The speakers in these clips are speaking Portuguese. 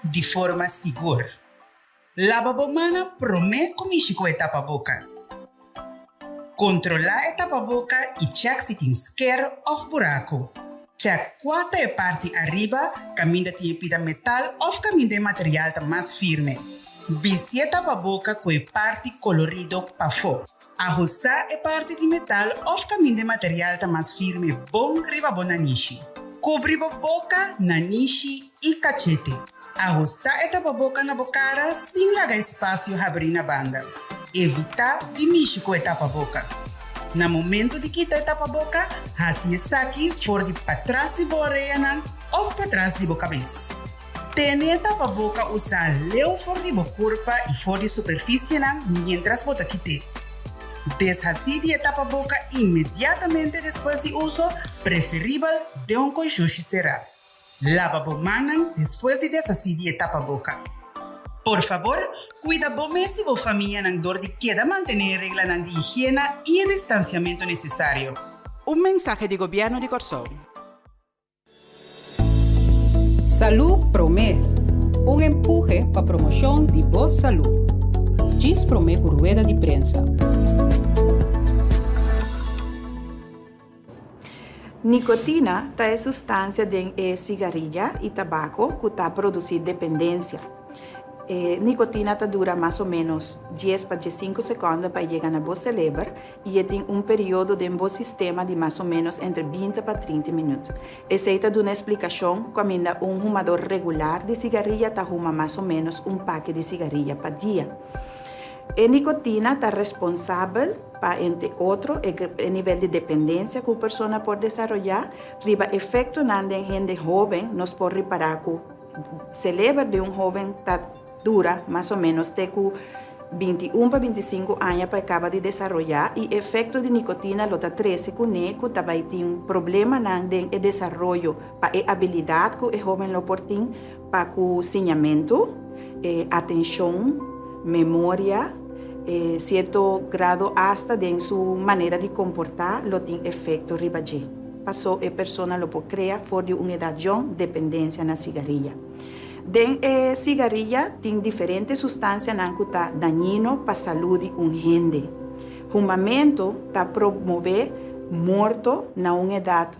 de forma segura. Lava a mão promete comigo com a tapa-boca. Controlar a tapa-boca e check se tem isqueiro ou buraco. Check qual é a parte arriba, caminho de pida metal ou caminho de material mais firme. Vestir a tapa-boca com a parte colorido para fora. Ajustar a parte de metal ou caminho de material mais firme bom riba na niche. Cobrir a boca, na niche e cachete. Ajustar a tapa-boca na bocara sem largar espaço e abrir na banda. Evitar de mexer com a tapa-boca. No momento de quitar a tapa-boca, assim saque fora de para trás de boa orelha ou para trás de boa cabeça. Ter a tapa-boca usar leu fora de boa corpo e fora de superfície mientras bota quitar. Deshacer a tapa-boca imediatamente depois de uso, preferível de coixoxi será. Lava a mão depois de deshacer a tapa-boca. Por favor, cuida bem se a família não dor de queda manter a regra de higiene e distanciamento necessário. Mensaje de governo de Corsol. Salud Promé, empuje para promoção de boa saúde. Diz Promé por rueda de prensa. Nicotina é substância de cigarrilha e tabaco que está produzindo dependência. Nicotina dura mais ou menos 10 para 15 segundos para chegar na vosso cérebro e tem período de um sistema de mais ou menos entre 20 para 30 minutos. Essa é uma explicação como fumador regular de cigarrilha fuma mais ou menos paquete de cigarrilha por dia. A nicotina está responsável para, entre outros, o nível de dependência que a pessoa pode desenvolver, riba efeito na gente jovem, nós podemos reparar que o cérebro de jovem dura mais ou menos de 21 para 25 anos para acabar de desenvolver e efeito de nicotina lo está 13 com ele que também tem problema no desenvolvimento para a habilidade que o jovem lo pode ter para cozinhamento, atenção, memória, certo grado hasta de sua maneira de comportar lo tem efeito ribaje. Passou a pessoa lo pode criar fora de uma idade jovem dependência na cigarrilha. Den cigarrilha tem diferentes substâncias que está daninho para a saúde gente. Fumamento está promover morto na uma idade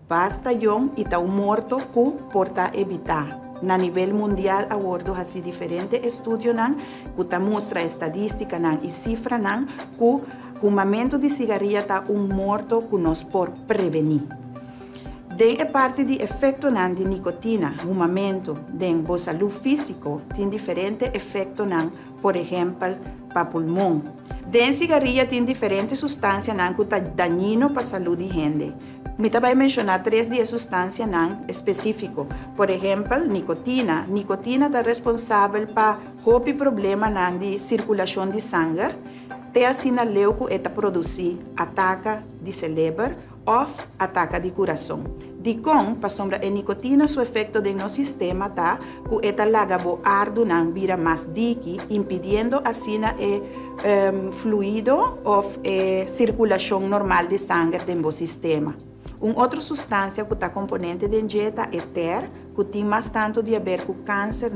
basta jovem e está morto que pode evitar. Na nível mundial, abordo assim diferentes estudos que mostra estadística e cifra que o fumamento de cigarrilha está morto que nós podemos prevenir. Den a parte de efeito de nicotina, fumamento, den boa saúde físico, tem diferentes efeitos por exemplo, para pulmão. Den cigarrilha tem diferentes substâncias que estão daninho para a saúde de gente. Me vai mencionar 3 de substâncias específicas. Por exemplo, nicotina. Nicotina está responsável para o problema de circulação de sangue. Te assina leu que está produzir ataque de cérebro ou ataque de coração. De com, para sombra a nicotina, seu efeito no sistema tá que está lagabo ar do não vira mais dique, impedindo assim fluido ou circulação normal de sangue no sistema. Outra substância que está componente da dieta é ter, que tem mais tanto de a ver com câncer,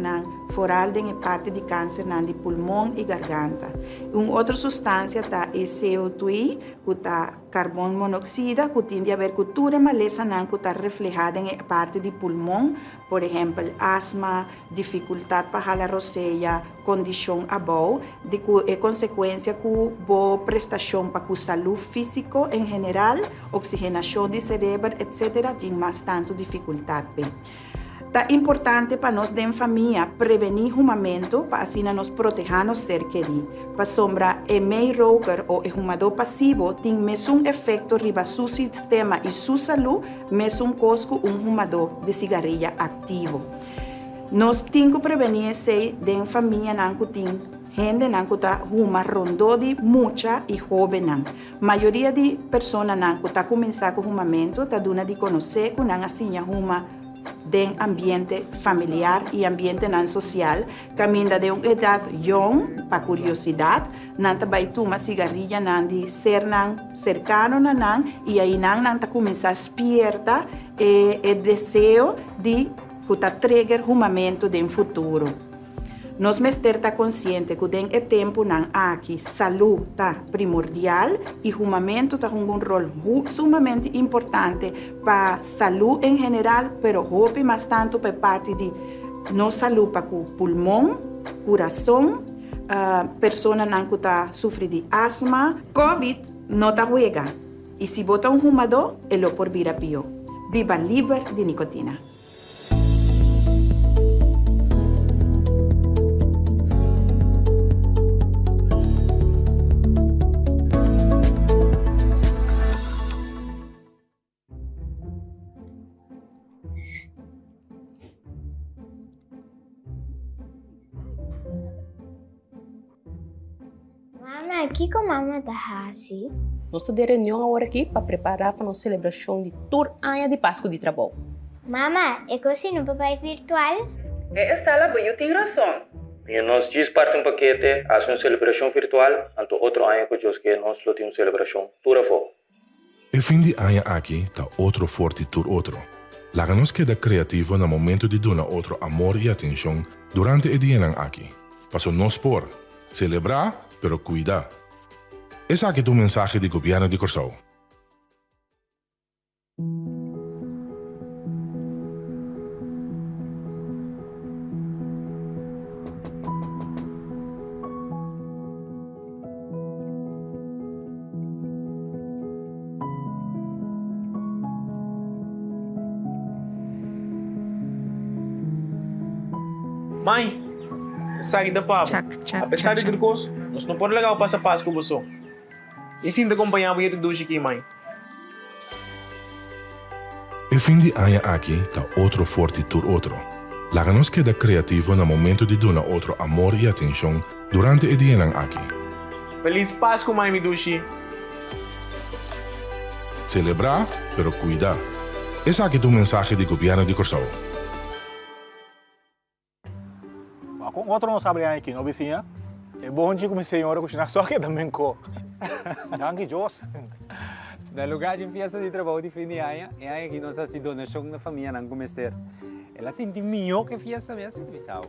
foral de parte de câncer de pulmão e garganta. Outra substância é CO2, que está carbono monóxido, que tem a ver com toda a maleza que está reflejada em parte de pulmão, por exemplo, asma, dificuldade para jalar roceia, condição abau, de que é consequência com boa prestação para a saúde física em geral, oxigenação do cérebro, etc., tem mais tanto dificuldade. É importante para nós, da família, prevenir o fumamento, para assim nos proteger nos ser querido. Para sombra, o meio roker ou o fumador passivo tem mesmo efeito riba seu sistema e sua saúde, mesmo cosco fumador de cigarrilha ativo. Nós temos que prevenir esse da família que tem gente que está fumando rondou de muita e jovem. A maioria de pessoas que está começando com o fumamento está dando de conhecer que não assim fuma de ambiente familiar e ambiente social, caminha de uma idade jovem para curiosidade, não também toma cigarrilha de ser cercano e aí não começa a despierta o desejo de que tá trigger rumamento do futuro. Nós mester tá consciente que tem é tempo nan aqui saúde tá primordial e rumamento tá com um rol sumamente importante para saúde em geral, pero hope mais tanto para parte de nossa saúde para o pulmão, coração, persona nan que tá sofre de asma, COVID não tá juega. E se bota um fumador, ele por vir a pior. Viva livre de nicotina. Mama, o que a mama está assim? Nós estamos de reunião agora aqui para preparar para a nossa celebração de Tur-Anha de Páscoa de trabalho. Mama, é assim no papai virtual? Essa lá, eu tenho razão. E nós diz parte um paquete, há uma celebração virtual, anto outro ano que nós temos uma celebração turafo. E fim de ano aqui, tá outro forte tur outro. Laga-nos queda criativo no momento de dar outro amor e atenção durante o dia aqui. Passo nós por celebrar, pero cuidar. Esse aqui é o mensagem do governo de Corsão. Mãe, sabe da papa. Apesar de tudo isso, nós não podemos levar o passo a passo com você. E sim de acompanhar o jeito do aqui, mãe. E fim de ano aqui, tá outro forte tur outro. Laga-nos queda criativo no momento de dar outro amor e atenção durante o dia aqui. Feliz Páscoa, mãe Midushi. Celebrar, pero cuidar. Esse aqui é o mensagem do governo de Corsão. Kung outro não sabe aqui, não vizinha? É bom de como senhora cozinhar só que também co. Danke Deus. No lugar de fiesta de trabalho de fim de ano, é aí que nós assim donação na família não começar. Ela sente melhor que fiesta mesmo, pessoal.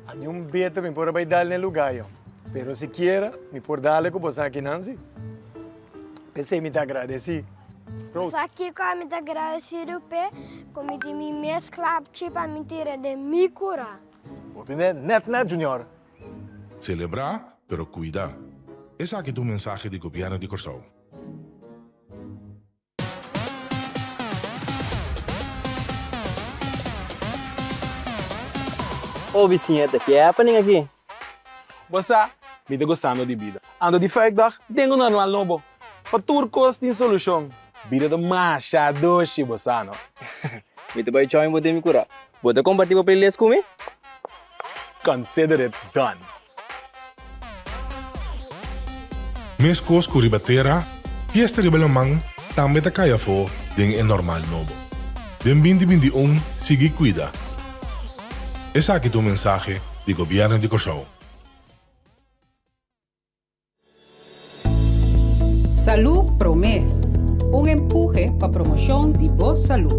A nenhum beta me pode dar no lugar, yo. Pero se quiera, me pode dar com você aqui, Nancy. Pensei me te agradeci. Mas aqui com a me agradecido pé, como de me mesclar para me tirar de mi cura. Net, Junior. Celebrar, pero cuidar. Esse aqui é o mensagem do governo de Corsão. Ô Vicente, o que é happening aqui? Você, me está gostando de vida. Ando de feedback, tenho um anual novo. Para turcos tem solução. Vida demasiado doce, você, não? Me te vai join bote me cura. Bote compartir para playlist comigo? Consider it done. Mes cos curibatera, fiesta ribalamang, também tá caia fo, den é normal novo. Den 2021, sigue cuida. Esse aqui é o mensagem do governo de Corsão. Salud Promé, empuje para a promoção de boa saúde.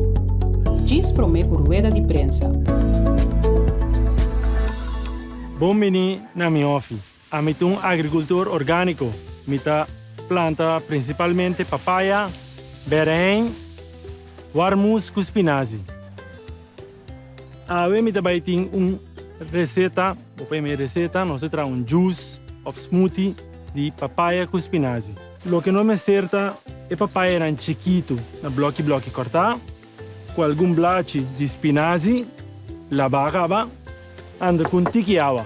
Diz Promé por rueda de prensa. Bom meni na minha office. A mim um agricultor orgânico. Mita planta principalmente papaya, berém, warmus com spinazi. A mim também tem receita, nós temos juice of smoothie de papaya com spinazi. Lo que não me certa é papaya era chiquito, na bloque cortar, com algum blache de spinazi, lavar anda com tiquiawa.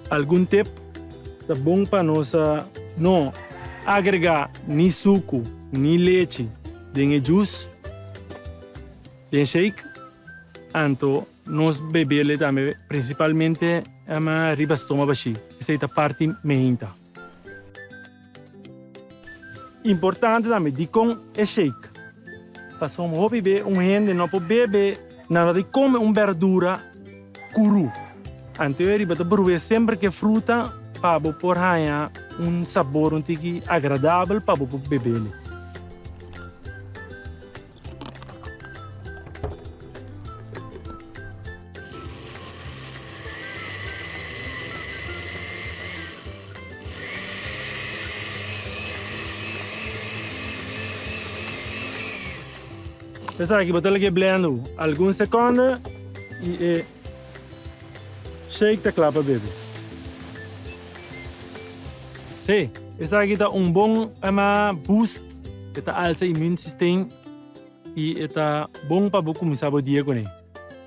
Algum tip tá bom para nós não agregar nem suco, nem leite, nem juice, nem shake. Então, nós bebemos também, principalmente a ribastoma baixi. Essa é a parte meinta. Importante também de com é shake. Passamos a beber gente não pode beber nada de comer verdura cru. Então, eu vou beber sempre que fruta para pôr sabor agradável para beber. Essa aqui, botar aqui blendo alguns segundos e shake da clapa, baby. Sim, essa aqui dá bom boost eta alza immune system e tá bom para começar o dia com ele.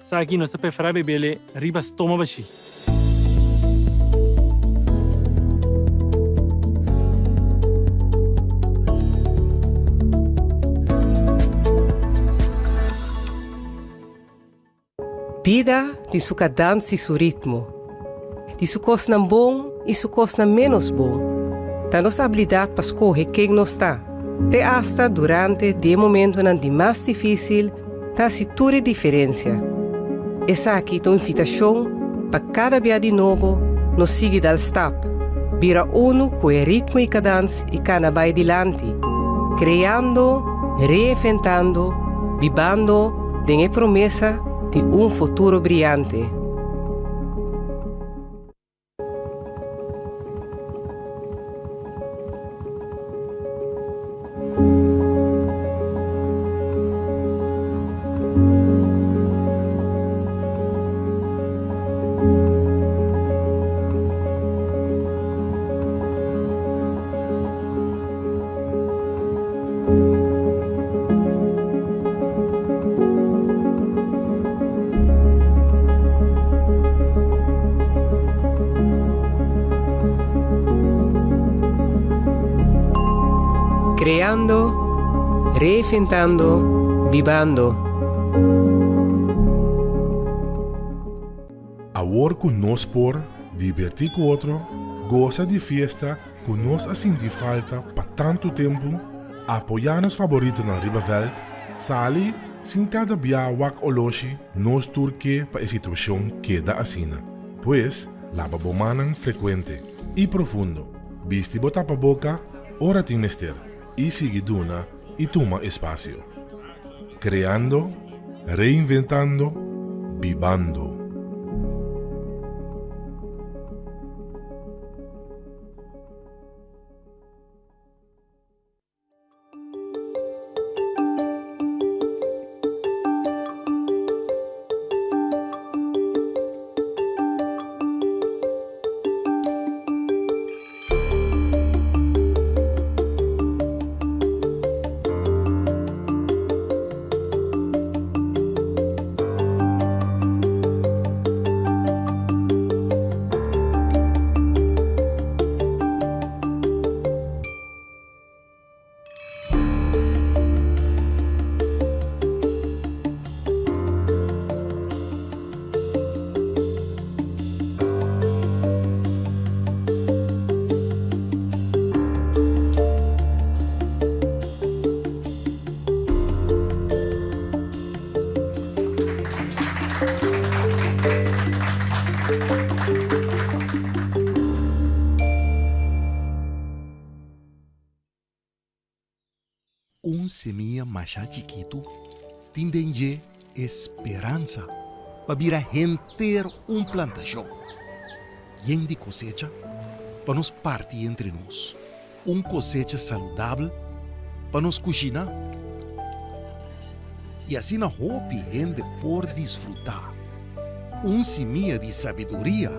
Essa aqui nós estamos para beber riba estômago baixo. Vida tem sua cadência e seu ritmo. Tem sua coisa bom e sua coisa menos bom. Tem nossa habilidade para escolher quem nós está. Até hasta durante o momento de mais difícil, tem a sua diferença. Essa aqui é uma invitação para cada dia de novo nos seguir dal step. Vira uno com o ritmo e cadência e cana vai adiante. Criando, reinventando, vivendo, tem a promessa de futuro brilhante. Creando, reinventando, vivendo. Amor com nós por, divertir com outro, goza de fiesta, com nós a sentir falta para tanto tempo, apoiar nos favoritos na Ribaveld, sali, sem cada dia wak oloshi, nos turque para a situação queda assina. Pois, lava bomanan frequente e profundo, viste botar para boca, ora tem mester. Y sigue duna y toma espacio. Creando, reinventando, vivando. Semilla mais chiquito, tem esperança para vir a render plantação. E de cosecha, para nos partir entre nós. Cosecha saudável para nos cozinhar. E assim na hope rende por desfrutar. Semilla de sabedoria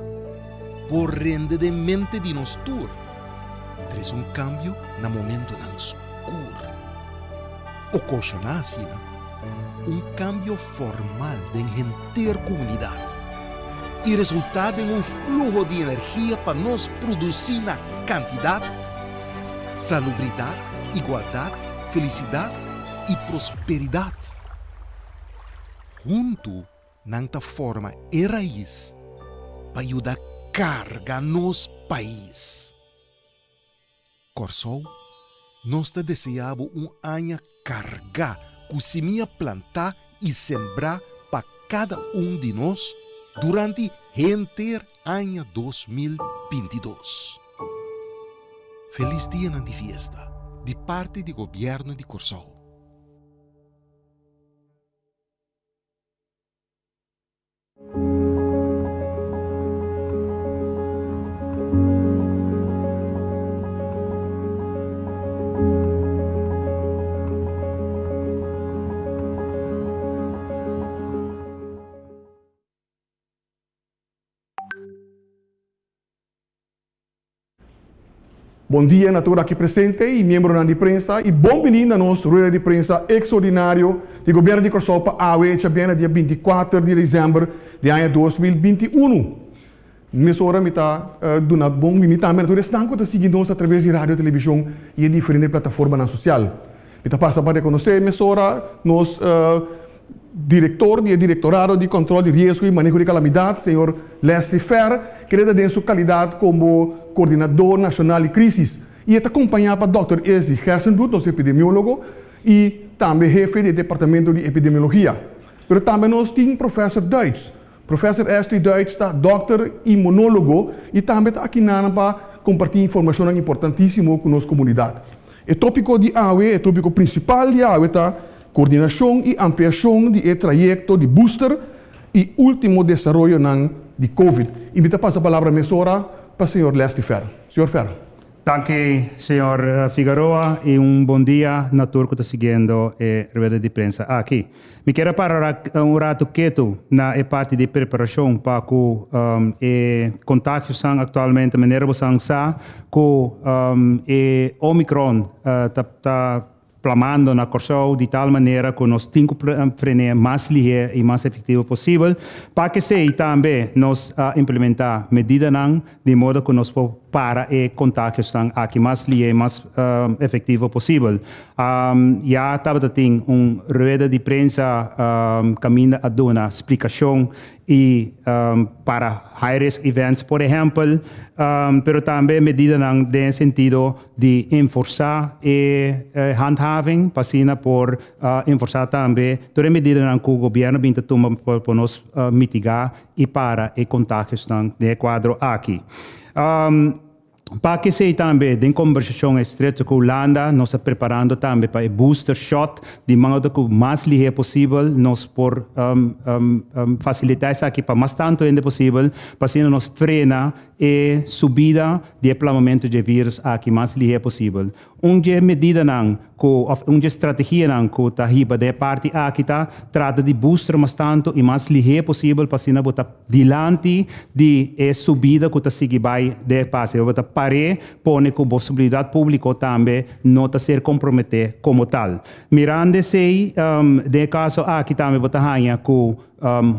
por rende de mente de nos tur. Traz cambio no momento não escuro. Ocasionar cambio formal de inteira comunidade e resultado em fluxo de energia para nos produzir na quantidade, salubridade, igualdade, felicidade e prosperidade. Junto, nesta forma é raiz para ajudar a carregar nos país. Corsol, nós desejamos ano carregar com semilla plantar e sembrar para cada de nós durante o inteiro ano 2022. Feliz dia de fiesta, de parte do governo de Corsol. Bom dia, natura aqui presente e membro da prensa e bom menino na nossa rueda de prensa extraordinário do governo de Corsol para a AUE, dia 24 de dezembro de ano 2021. Nessa hora, me está dando bom menino também, natura está seguindo nós através de rádio, televisão e diferentes plataformas social. Me está passando para reconhecer, nessa hora, nós diretor do Diretorado de Controle de Risco e Manejo de Calamidade, senhor Leslie Fer, que ele tem sua qualidade como coordenador nacional de crises. E está acompanhado por Dr. Ezi Hersenblut, nosso epidemiólogo, e também chefe do Departamento de Epidemiologia. Mas também nós temos professor Duits. Professor Astrid Duits está doutor imunólogo e também está aqui para compartilhar informação importantíssima com a nossa comunidade. O tópico de AUE, o tópico principal de AUE está coordenação e ampliação do trajeto de booster e último desenvolvimento de COVID. E me passa a palavra para o senhor Leslie Fer. Senhor Fer. Danke, senhor Figueroa, e bom dia na tour que está seguindo a rueda de prensa aqui. Me quero parar rato quieto na parte de preparação para o contágios atualmente, maneira que o Omicron está plamando na Corsol de tal maneira que nós temos que frenar mais ligeiro e mais efetivo possível, para que se também nós implementar medidas de modo que nós possamos para o contágio aqui mais ligeiro e mais efetivo possível. Já estava tendo rueda de prensa caminho a dar uma explicação e para high-risk events, por exemplo, pero também medidas no sentido de enforçar a handhaving, passina por enforçar também todas as medidas que o governo vem tomar para nós mitigar e para o contágio de quadro aqui. Para que se também tem conversação estreita com a Holanda, nós estamos preparando também para o booster shot, de modo que o mais ligeiro possível, nós por facilitar isso aqui para mais tanto ainda possível, para que nós frena a subida de aplamamento de vírus aqui mais ligeiro possível. Uma medida uma estratégia que está riba da parte aqui trata de booster mais tanto e mais ligeiro possível para que nós diante de subida que está seguindo da passe. Para pôr com a possibilidade pública também não ser comprometer como tal. Mirando-se, de caso aqui também vou com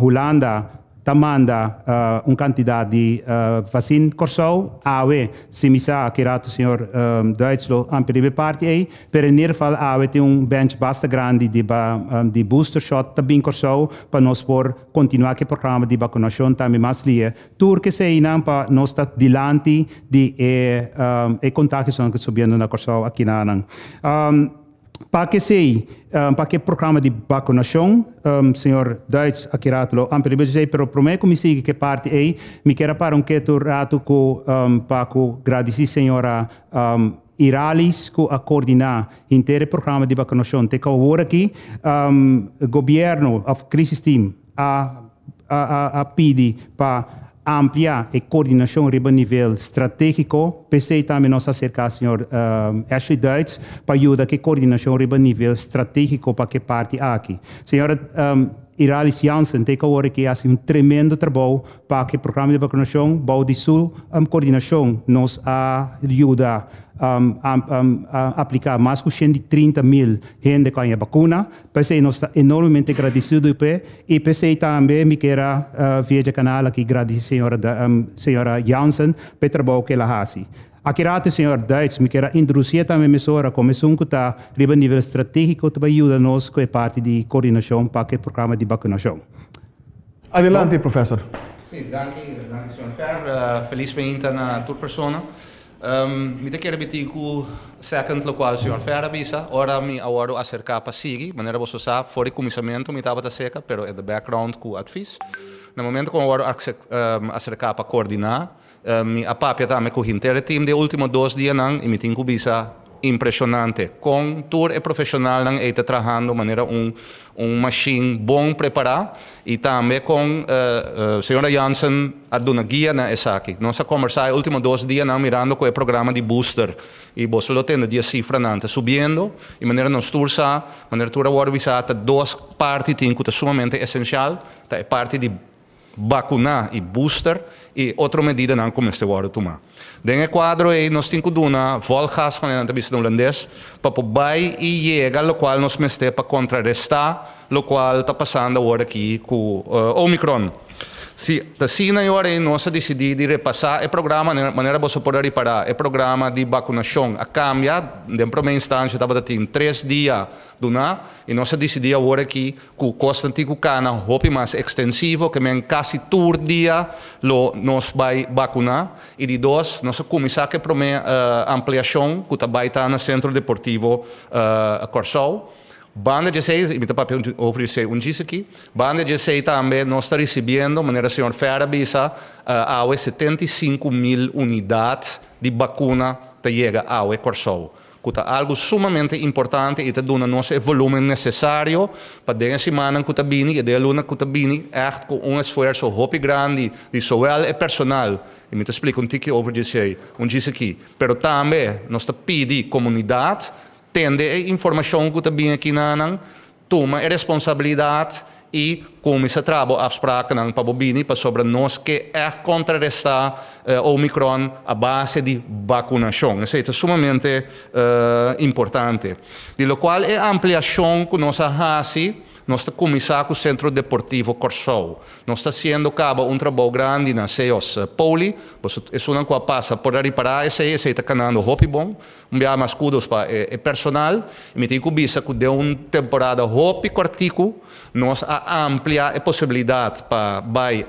Holanda, manda uma quantidade de vacina Corsol, AUE, se me sa que o senhor Duitslo amplia parte aí, pero em geval AUE tem bench bastante grande de booster shot também Corsol para nós por continuar que programa de vacinação também mais lia. Tur que se não para nós estar diante de contágio que subindo na Corsol aqui na para que programa de vacinação, senhor Duits, aqui rato, amplo dizer, pero prometo que me siga que parte aí, me quero para rato para agradecer senhora Iralis que a coordenar inteiro programa de vacinação. Te agora aqui, governo, a crisis team, a pedir para ampliar a coordenação a nível estratégico, pensei também nós acercar senhor Ashley Duits para ajudar a coordenação a nível estratégico para que parte aqui. Senhora Iralis Jansen tem agora que faz tremendo trabalho para que o programa de vacinação, bom de sua coordenação, nos ajuda a aplicar mais de 130,000 gente com a vacuna. Pensei nós está enormemente agradecido e pensei também me quero via o canal aqui agradecer senhora Jansen pelo trabalho que ela faz. Aqui rato, senhor Duits, me quero introduzir também a mesora como um que está a nível estratégico para ajudar-nos com a parte de coordenação para o programa de vacinação. Adelante, professor. Sim, danke, senhor Fer. Felizmente na tua persona. Me quero repetir que o segundo local, senhor Fer, avisa, ora me agora acercar para Siri, maneira você sabe, fora de comissamento, me estava seca, pero in the background com advies. No momento que agora acercar para coordenar, a papia também com o inteiro time de últimos 2 dias e me tenho que impressionante. Com tour e profissional não está trabalhando de maneira machine bom preparado e também com a senhora Jansen a dar uma guia na essa aqui. Nós conversamos nos últimos 2 dias mirando com o programa de booster e você lo tem dia cifra nante subindo e maneira nós tursa, maneira tour agora visata 2 partes que é sumamente essencial, a parte de vacunar e booster e outra medida não começa agora a tomar. Dentro do quadro aí nós temos que dar volgas van een entrevista holandês para poder e chegar o qual nós mestre para contrarrestar o qual está passando agora aqui com Omicron. Se assim agora nós decidimos de repassar o programa, de maneira você pode reparar, o programa de vacunação a cambiar, de primeira instância estava tendo 3 dias do ano, e nós decidimos agora aqui que o custo antigo cana hope mais extensivo, que men quase todo dia nós vai vacunar, e de 2 nós começar a primeira ampliação que também está no Centro Deportivo Corsol. Banda 16, me está oferecer disso aqui. Banda 16 também nós está recebendo, de maneira senhor Ferra avisa, 75.000 unidades de vacuna que chega ao Corsol. Que é algo sumamente importante e está dando nosso volume necessário para dessa semana que está vindo e de luna que está vindo, echt com esforço muito grande de zowel o personal. E me explico pouquinho over disso aqui. Mas também nós está pedindo comunidade tende a informação que também aqui não toma a responsabilidade e começa a trabalhar afspraken ng pabobini para sobre nós que é contrarrestar Omicron a base de vacunação. Isso é sumamente importante. De lo qual é a ampliação que nós fazemos. Nós estamos começando com o Centro Deportivo Corsol. Nós estamos fazendo cabo trabalho grande na CEOS Poli. É uma coisa passa por reparar esse está canando hopi bom. Enviar mais cuidados para o personal. E me tenho que visa que de uma temporada hopi cortico, nós ampliar a possibilidade para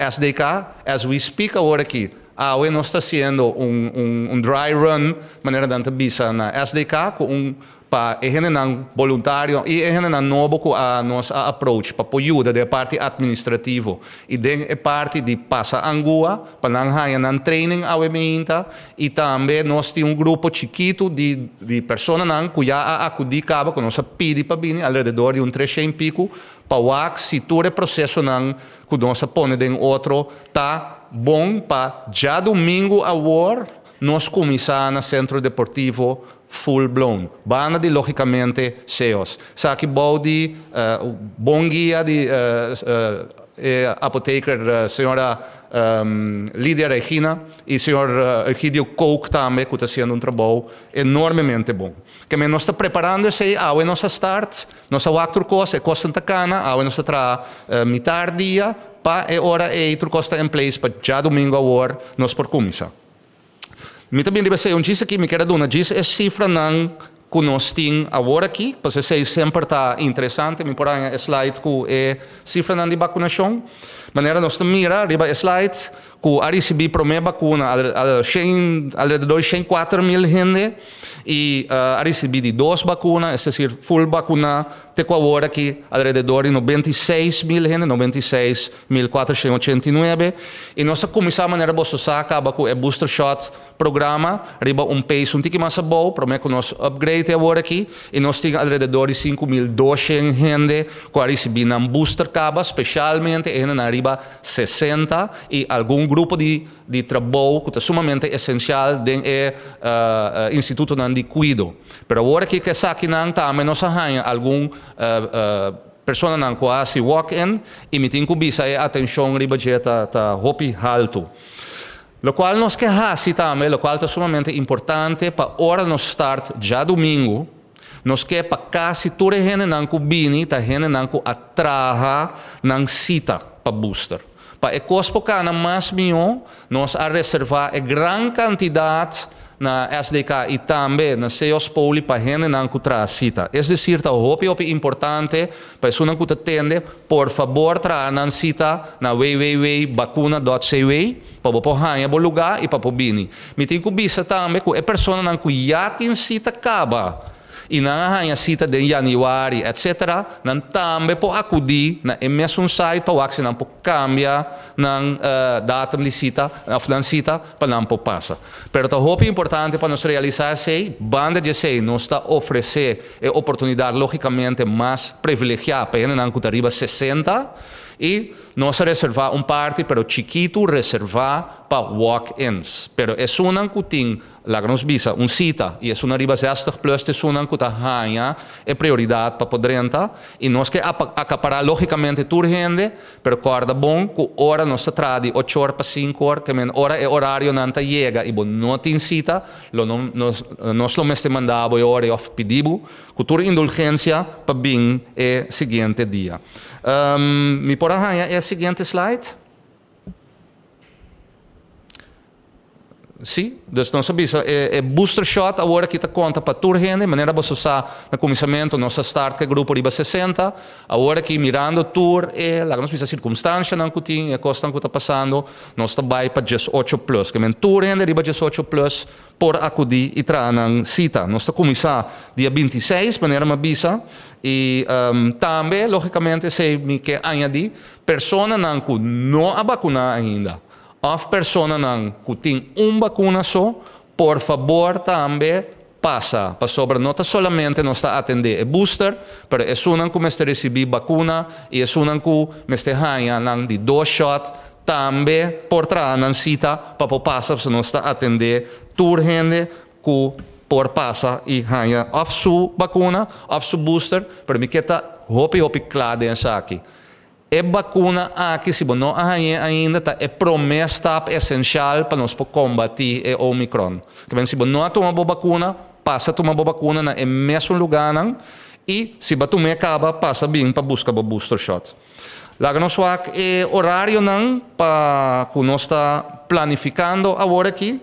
SDK, as we speak agora aqui. Nós estamos fazendo dry run, maneira de visa na SDK, com para generar voluntário e generar novo com a nossa approach para ajuda da parte administrativa e da parte de passa angua para não ganhar training ao ementa e também nós temos grupo chiquito de pessoas que já acudi cabo que nós pedi para vir ao redor de 300 pico para o se todo o processo não que nós põe em outro tá bom para já domingo a hora nós começar no Centro Deportivo full blown. Banda de logicamente CEOs. Saki Baudi, bom guia de apoteker, senhora Lídia Regina e senhor Egidio Coke também, que está fazendo trabalho enormemente bom. Que nós está preparando esse a nossa start, nossa outra coisa, costa tacana, a nossa tra mitad dia, para a hora e outra costa em place para já domingo a hora nós por começar. Me também deve ser disso aqui, me quero dar uma cifra não que nós temos agora aqui, para ser sempre está interessante, me porém a slide que é cifra não de vacunação, maneira nós mira, arriba a slide, que a receber a primeira vacuna, alrededor de 104.000 gente, e a receber de 2 vacunas, é decir, full vacuna, te agora aqui, alrededor de 96.000 gente, 96.489, e nós começamos a maneira você acaba com o booster shot programa, arriba pace tique mais bom, para que nós upgrade agora aqui, e nós temos alrededor de 5.200 gente que a receber um booster caba, especialmente em arriba 60, e algum grupo de trabalho que é sumamente essencial dentro do Instituto de Cuido. Mas agora que essa aqui também nós temos algum pessoa não quase walk-in e me tem que visa a atenção riba tá hopi alto. Lo qual nós que hasi também, lo qual é sumamente importante para hora nós start já domingo, nós que para quase toda gente não que bini, tá gente não que atraha não cita para booster. Para o cospo cana mais milhão, nós a reservar a grande quantidade na SDK e também na CEOS Poli para gente não que traz cita. É decir, tá hopi importante para pessoa que atende, por favor, traz na cita na www.vacuna.cw para você ganhar o lugar e para bini. Me tem que visa também que a pessoa não que já tem cita acaba. E na ganha cita de januário, etc., não também pode acudir na mesmo site para que não pode cambiar na data de cita, na cita, para não pode passar. Mas é importante para nós realizar essa banda de sei, nós está oferecer a oportunidade logicamente mais privilegiada para gente que arriba 60 E nós reservar parte, pero chiquito, reservar para walk-ins. Pero é uma que tem, lá que nos visa, cita, e é uma riba 60 plus, é uma que ganha, é prioridade para poder entrar. E nós que acaparar, logicamente, toda gente, pero guarda bom, que hora nós tradi 8 horas para 5 horas, que hora é horário não chega, e bom, não tem cita, nós lo mesmo mandamos e hora of pedimos, que toda indulgência para bem é seguinte dia. Me pode ganhar é a seguinte slide? Sim, dus nós sabemos, é booster shot, agora que está conta para toda gente, maneira você usar no começamento, nossa start que grupo riba 60, agora que mirando tour, lá nós vemos a circunstância não que tem, a costa que está passando, nós está vai para 18 plus, que men tour gente riba 18 plus, por acudir e trazer cita. Nós está começar dia 26, maneira uma visa, e também, logicamente, se me quer añadir, pessoa que não a vacunar ainda, of persona que tem vacuna só, por favor também passa para sobre não solamente nós está atender o booster, mas é uma que está receber vacuna e é uma que está ganhando de 2 shots também por trás na cita para passar para nós está atender toda gente que por passa e ganha of sua vacuna, of seu booster, para mim que está hopi claro dentro aqui. É vacuna aqui, se não ainda, é promessa essencial para nós combater o Omicron. Se não toma a vacuna, passa a tomar a vacuna no mesmo lugar, e se você acaba, passa bem para buscar o booster shot. Lá nós é horário para que nós está planificando agora aqui.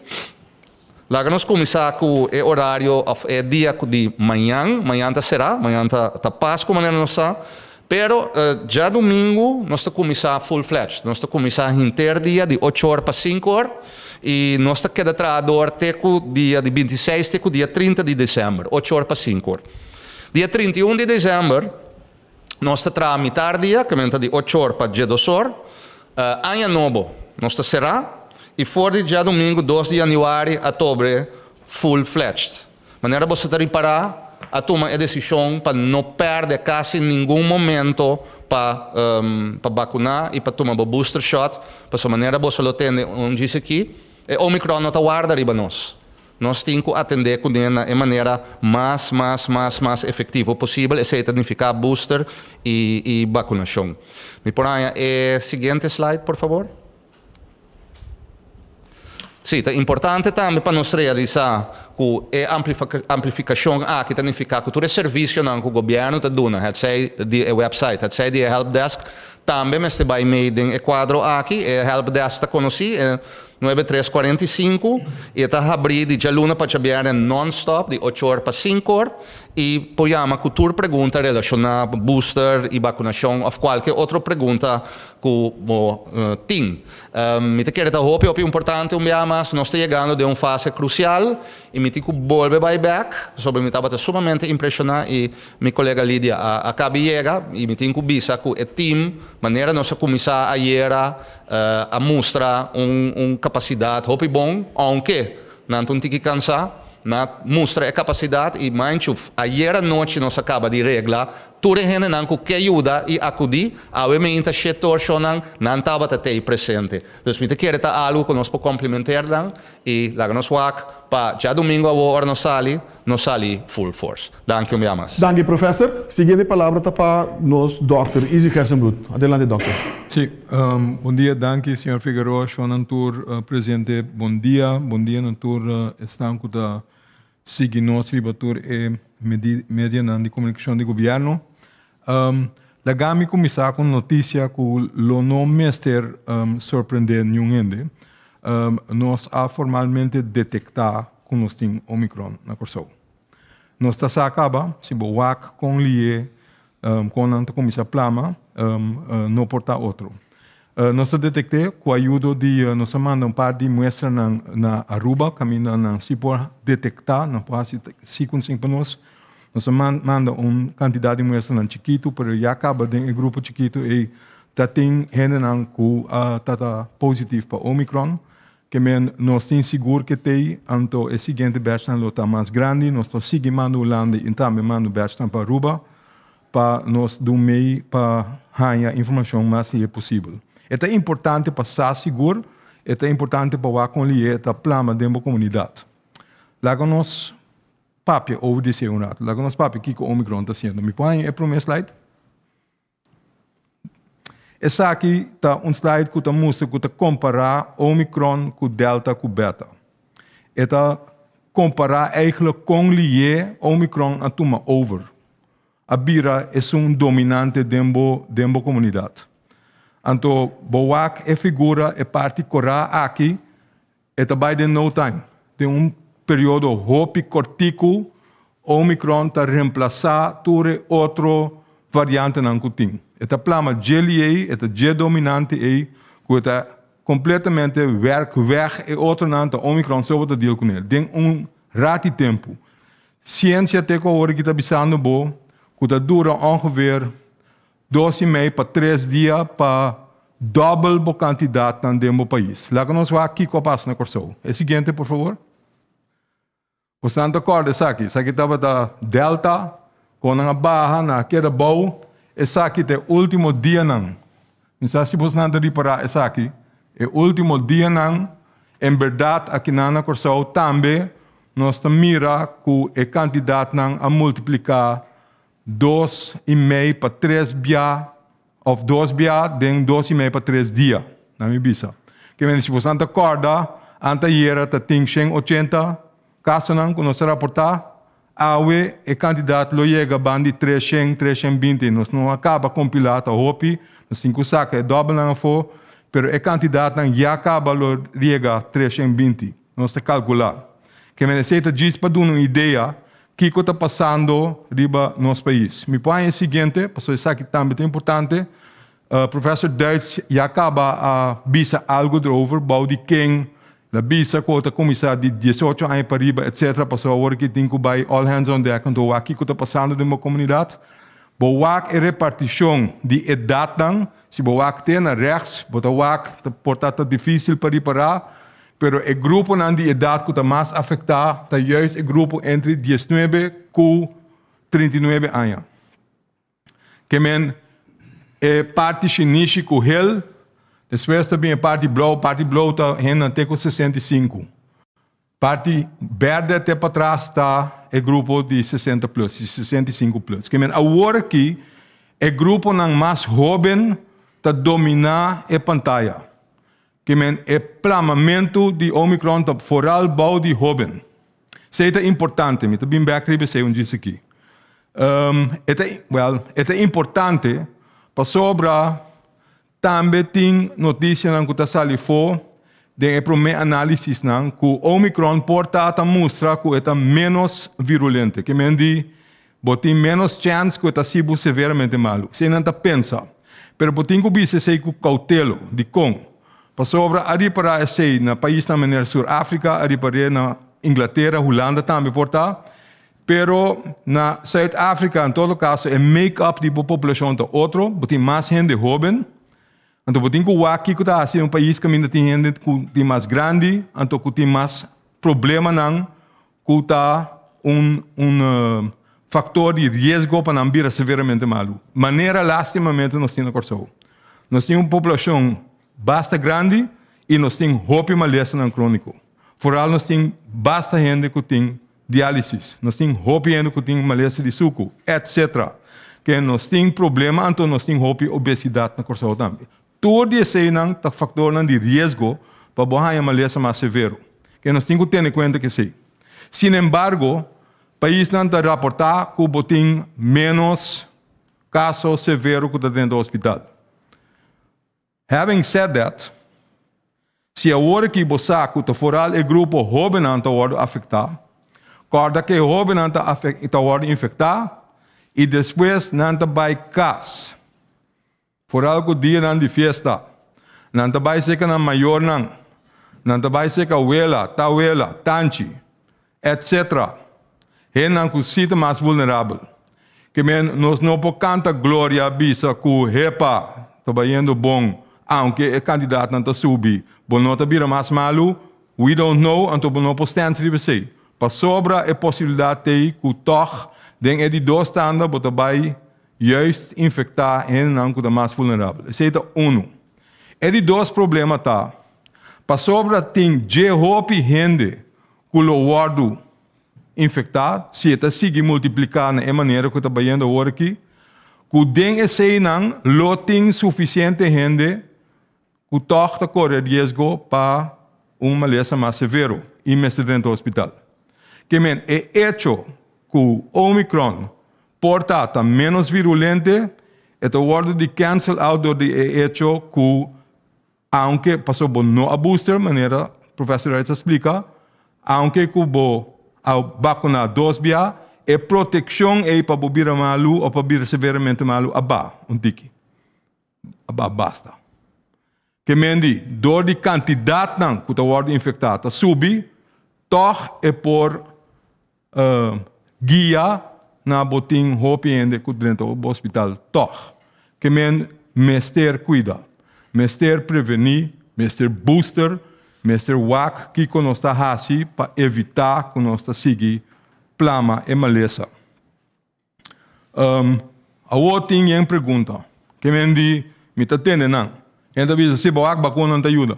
Lá nós começamos com o horário, é dia de manhã será, manhã está Páscoa, maneira nós está. Pero já domingo nós estamos começando full-fledged. Nós estamos começando inteiro dia de 8 horas para 5 horas e nós estamos quedando trabalhador até o dia de 26 até o dia 30 de dezembro, 8 horas para 5 horas. Dia 31 de dezembro nós estamos trabalhando metade dia, que é de 8 horas para 12 horas. Ano novo nós estamos será e for de dia domingo 2 de janeiro a outubro full-fledged. Maneira você está reparar a tomar a decisão para não perder quase nenhum momento para vacunar e para tomar o booster shot. Para essa maneira, você lo tem, diz aqui, o Omicron não está guarda riba nós. Nós temos que atender com de maneira mais efetiva possível, e se identificar booster e vacunação. Me por aí, seguinte slide, por favor. Sim, é importante também para nós realizar que a amplificação que significa que todo o serviço que o governo está dando, o website, o helpdesk, também está vai meio em quadro aqui, o helpdesk está conhecido, 9345, e está abrindo de luna para abrir non-stop, de 8 horas para 5 horas, e podemos cultura pergunta relacionada booster e vacunação, ou qualquer outra pergunta que tem. Me te quero dar hope importante, nós estamos chegando de uma fase crucial, e me te volver back, sobre me estava sumamente impressionado, e minha colega Lídia acaba de chegar, e me tenho que visa que o time, maneira nós começar a mostrar capacidade, hope bom, aunque não tem que cansar, mostra a capacidade e mancho ayer à noite nós acaba de reglar toda gente não que ajuda e acudir obviamente setor não estava até presente então me quer estar algo que nós podemos complementar e lá nós para já domingo a hora nós sali full force. Danke me amas. Danke professor. Seguinte palavra para nós Dr. Izzy Gersenblut. Adelante doctor. Sí, bom dia, danke senhor Figueroa, senhor presidente, bom dia Nantur, estão com a seguir nós ribatur e média de comunicação de governo. Da gami começar com notícia que o não mester surpreender ninguém. Nós a formalmente detectar que nós temos Omicron na Corsou. Nós está acaba se boak com lie com a comissão plama não porta outro. Nós detectei com a ajuda de nós manda par de muestra na Aruba, caminha na se por detectar, não pode se conseguir para nós manda quantidade de muestra na chiquito, pero já acaba de grupo chiquito e tá tem gente não que tá positivo para Omicron, que nós temos seguro que tem, então o seguinte batch está mais grande, nós estamos seguindo o lande e também mando batch para Aruba. para nós do meio para ganhar informação mais é possível. É importante para estar seguro, é importante para com ele a plama dentro da comunidade. Lá que nós papi over de ser lá que nós papi que o Omicron está sendo. Me põe o primeiro slide. Essa aqui está slide que está mostra que está comparar Omicron com Delta com Beta. Está comparar eigenlijk com ele Omicron a toma over. A bira é dominante dentro da comunidade. Então, boak é figura é parte cora aqui, é também de no time. Tem período hopi cortico, Omicron está reemplaçar por outro variante não cutim. É plama geli aí, é G dominante aí, que está completamente weg e outro não Omicron só vai deal com ele. Tem rato tempo. Ciência tem que agora que está bisando bo, que está dura ongeveer 2,5 para 3 dias para double a quantidade dentro do país. Lá que nós vamos aqui com a passa na Corsou. É o seguinte, por favor. Você não acorda, essa aqui estava da Delta, com a barra, na queda boa, essa aqui é o último dia não. Então, se você não reparar, essa aqui é o último dia não, em verdade, aqui na Corsou também, nós mira que a quantidade não a multiplicar 2,5 para 3 dias, ou 2 dias, den 2,5 para 3 dias. Na minha bisa. Que se você não acorda, anteayer tinha 80 casos não, que nós reportar, awe e candidato lo chega bandi 300, 320, nós não acaba compilar a hopi, nós temos que sacar é dobro não for, pero e candidato não já acaba lo chega 320, nós te calcular. Que me necessita diz para dar uma ideia que está passando riba no nosso país. Me põe o seguinte, porque isso aqui também é importante, professor Deutsch já acaba a bisa algo over, de quem a bisa que está começando de 18 anos para riba, etc. Passou agora que tem que vai all hands on deck, então aqui que está passando de uma comunidade. Boak é repartição de idade, se boak tem na rechts, boak portanto difícil para reparar, pero o grupo de idade que está mais afetado é juist o grupo entre 19 e 39 anos. Que é parte chinesa com ele, depois também a parte blue está até com 65. Parte verde até para trás está o grupo de 60 plus, 65 plus. Que agora aqui, o grupo mais jovem está dominar a pantalla. Que o plamamento de Omicron está foral bau de jovem. Isso é importante, me estou bem back sei onde isso aqui. É importante para sobrar também tem notícia que está saindo fora de primeiro análise que o Omicron porta mostra que é menos virulento, que tem menos chance que está sendo severamente malo. Você não pensa, mas tem que ser com cautela de como. Para sobra ali para esse na país também na Sul-África, ali para na Inglaterra, Holanda também porta. Pero na Suid-África, em todo caso, é make-up de população do outro, tem mais gente jovem. Então, tem que o aqui que está assim um país que ainda tem gente que tem mais grande, então que tem mais problema não, que está fator de risco para não vir severamente malo. Maneira lastimamente nós temos na Corsou. Nós temos uma população bastante grande e nós temos roupa maleza não crônico. Fora nós temos bastante gente que tem diálise, nós temos roupa gente que tem maleza de suco, etc. Que nós temos problema, então nós temos roupa obesidade na Corsou também. Todo esse é fator de risco para borrar a maleza mais severo. Que nós temos que ter em conta que sim. Sin embargo, o país não está reportar que tem menos casos severos que está dentro do hospital. Having said that, se agora que você está fora o grupo jovem não está afetado, corda que o jovem não está infectado e depois não está by caso. Por algo dia não de festa, não está by ser que na maior não está by ser que abuela, tauela, tanchi, etc. É não que sita mais vulnerável. Que nós não podemos cantar glória bisa que repa está indo bom, aunque o candidato não está subir, bom não está vira mais malo, we don't know, então não podemos stand se para sobra a possibilidade de que toch den de doos staande, but daarbij juist infectar hen que é mais vulnerável. Esse é um. E de dois problemas tá. Para sobra tem de hopi gente que o guardo infectado, se está seguir multiplicar na maneira que está bayando agora aqui, que den esse não lotem suficiente gente que toca correr risco para maleza mais severo e mesmo dentro do hospital. Que men é hecho que o Omicron porta menos virulente, é o guardo de cancel out do é hecho que aunque passou no a booster, maneira professor Reitz explica, aunque cubo ao vacunar 2 via, é proteção para bobir malu ou para bobir severamente malu aba, tiki. Aba basta. Que mendi, dor de quantidade não que o guardo infectado subi, toch é por guia na botin hopi ende que dentro do hospital, toch. Que men mester cuida. Mester prevenir, mester booster, mester WAC, que nós está assim para evitar que nós está seguir plama e maleza. A outra tem uma pergunta, que me diz, me está tendo não? Então diz, se a vacuna não te ajuda.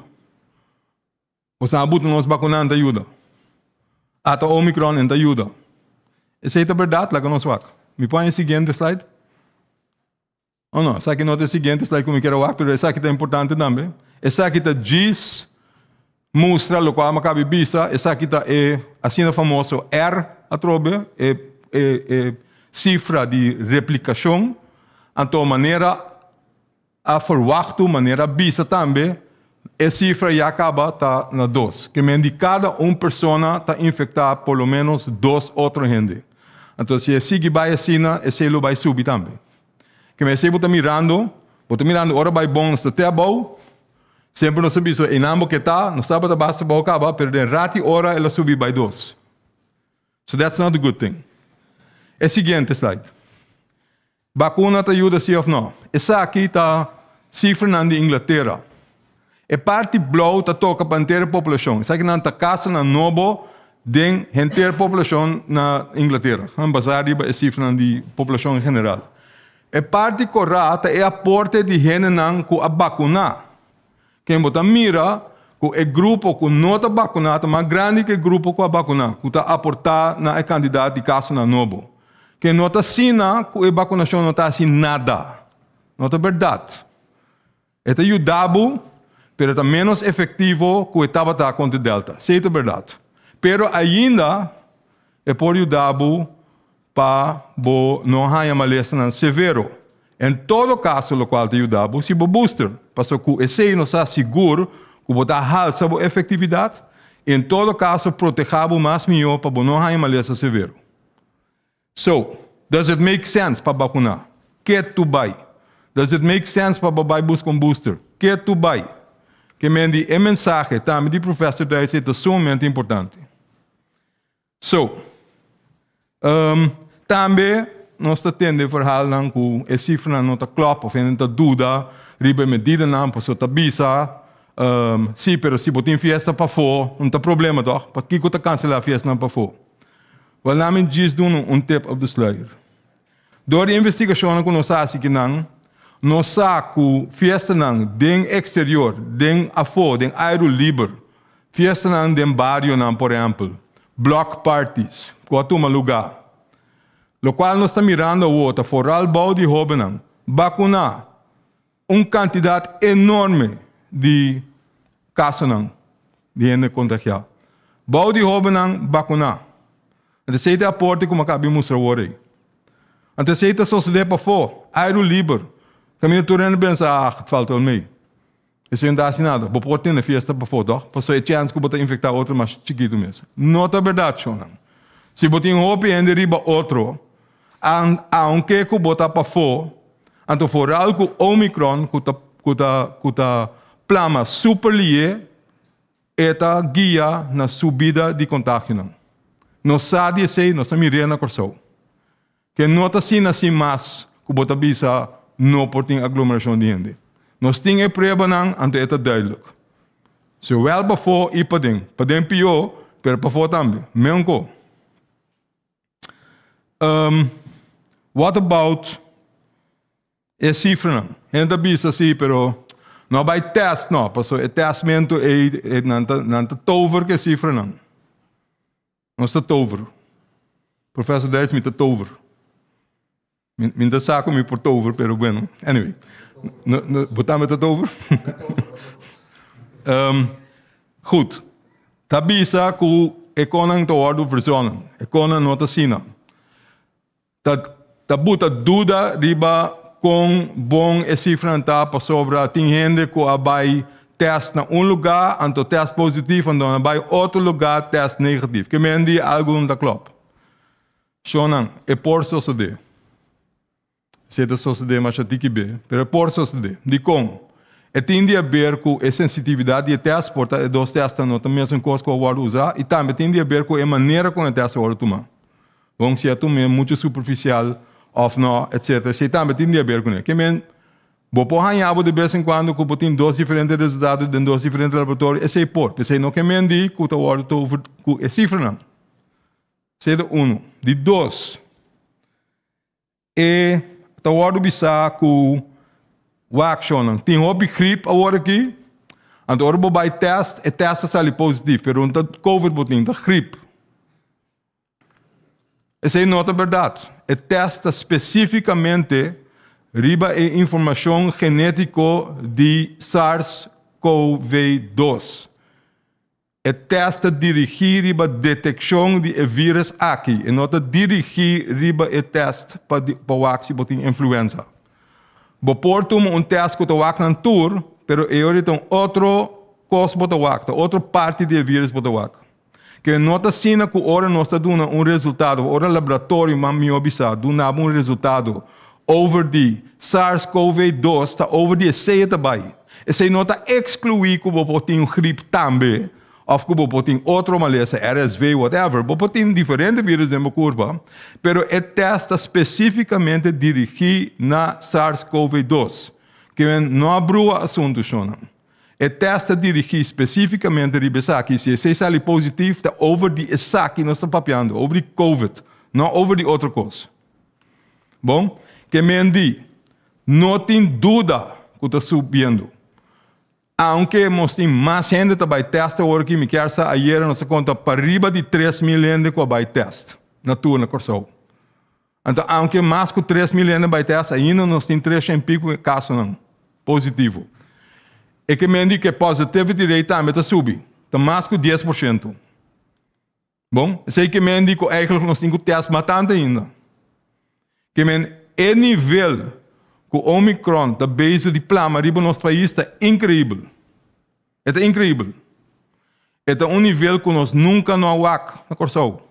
Os abusos nos vacunas não ajuda. Até o Omicron não ajuda. Essa é a verdade, lá que nós vacunamos. Me põe o seguinte slide. Oh não, essa aqui não é o seguinte slide que eu quero ver, mas essa aqui é importante também. Essa aqui diz, mostra o qual eu cabe bisa, essa aqui é assim o famoso R, a trobe, é cifra de replicação, então maneira a verwachten, maneira bisa também, a cifra já acaba tá na 2, que me indica cada pessoa está infectada por lo menos 2 outros gente. Então se sigue vai assim, esse vai subir também. Que me sempre mirando, ora vai bom, está até bom, sempre não sabe isso, em ambos que está, não sabe da basta para acabar, pero de rati hora ela subir by 2. So that's not a good thing. É seguinte slide. Vacuna te ajuda sim ou não? Essa aqui está cifra na Inglaterra. É parte blow está toca para a inteira população. Essa aqui não está caso na novo de inteira população na Inglaterra. Vamos basar a cifra na população em geral. É parte correta é aporte de gente não com a vacuna. Quem bota mira que o grupo que não está vacunado, mais grande que o grupo com a vacuna, que está aportar na candidato de caso na novo. Quem não está assim, que a vacinação não está assim nada. Não é verdade. É ajudado, mas é menos efetivo que estava contra o Delta. Isso é verdade. Pero ainda é por ajudado para não haja maleza severo. Em todo caso, o qual te ajudava, se o booster, para que esse não está seguro, que você alça a efetividade, em todo caso, protegava mais melhor para não haja maleza severo. So, does it make sense para vacunar? Que tu vai? Does it make sense para buscar um booster? Que tu vai? Que me diz, a mensagem também do professor Deitz é sumamente importante. So, também nós temos verhaal que a cifra não está klopt, of não está dúvida, riba medida não, pessoa está bisa, sim, pero se botar fiesta para fora, não tem problema, toch? Para que está cancelar a fiesta para fora? Well, namin diz tip of the sluier. Door de investigação que nós fazemos aqui nós sabemos que fiesta não, den exterior, den afo, den aero libre, fiesta não den barrio não, por exemplo, block parties, quatro lugar. Lo qual nós estamos mirando outra, foral bau de jovens, vacunar quantidade enorme de casos de gente contagiada. Bau de jovens, vacunar. Então, se é aporte como acabei de mostrar agora. Então, se é sociedade para fora, aero libre, caminho turno pensa, falta o meio. Isso não dá assim nada. Vou pôr na festa para fora, porque é chance que vou infectar outro mais chiquito mesmo. Não é verdade, Shonan. Se você tem hope e derriba outro, aunque que botar para fora, então for algo Omicron que tá plama super lié, eta guia na subida de contágio. Não sabe se não se mira na corção. Que não está assim mais que botar bisa não por ter aglomeração de gente. Nós temos a prova não, então é duidelijk. Zowel para fora e para dentro. Para dentro pior, mas para fora também. Mesmo. What about é cifra não. Ainda bisa sim, pero não vai teste não, porque o testamento é não tover que cifra não. Não está tover. Professor Deitz me está tover. Me dá saco me por tover, pero bueno. Anyway, botamos het over. Goed. Tabisa ku econan to ordo verzonnen. Econan nota sina. Tabuta duda riba com bom e cifranta para sobra tingende ku abai test na lugar, anto test positivo, en dan abai outro lugar test negativo. Que mendi algo da klop. Shonan, e por sosode. Zeta sosode mas a tiki be, pero por sosode. Di com. E tende a ver com a sensitividade de teste, portanto, dos testes não também são coisas que eu vou usar, e também tende a ver com a maneira como o teste vai tomar. Vamos se é muito superficial, ou não, etc. Se também tende a ver com ele. Que men, vou pôr de vez em quando, que tem dois diferentes resultados de dois diferentes laboratórios, e sei por. Porque não que men di, que o ordo com a cifra não. Seja de dois. E o ordo bisa com Wakshonen. Tem griep agora aqui. En de orbo bij test, het test is al positief. Pero dat COVID botin, de griep. Essa é nota verdade. Het testa especificamente riba a informação genética de SARS-CoV-2. Het testa dirigir riba detecção de vírus aqui. E nota dirigir riba het test para waksi botin influenza. Boportum teste que o na tour, pero tem outro coisa para outra parte do vírus para que nota sina que ora nós está dando resultado, ora laboratório mammiobisa dando resultado over the SARS-CoV-2 está over the ceia também. Essa nota excluir que o botin gripe também, of que o botin outro maleza, RSV, whatever, botin diferente vírus de uma curva, pero é testa especificamente dirigido na SARS-CoV-2, que não abriu assunto, Shona. É testa dirigido especificamente de Besaki, se você sai positivo, está over de Esaki, nós estamos papiando, over de COVID, não over de outra coisa. Bom, que me diz, não tem dúvida que está subindo. Aunque nós temos mais gente que vai testar hoje, me quer saber, ayer nós conta para riba de 3.000 gente que vai testar na turma Corsol. Então, aunque mais que 3.000 gente vai testar, ainda nós temos 300 pico casos não positivo. E que me diz que positivity rate também está subindo, está mais que 10%. Bom, sei que me diz que eigenlijk nós temos testes matando ainda. Que me é nível que o Omicron, da base de plama, riba no nosso país, está incrível. É incrível. É nível que nós nunca não há na Corsol.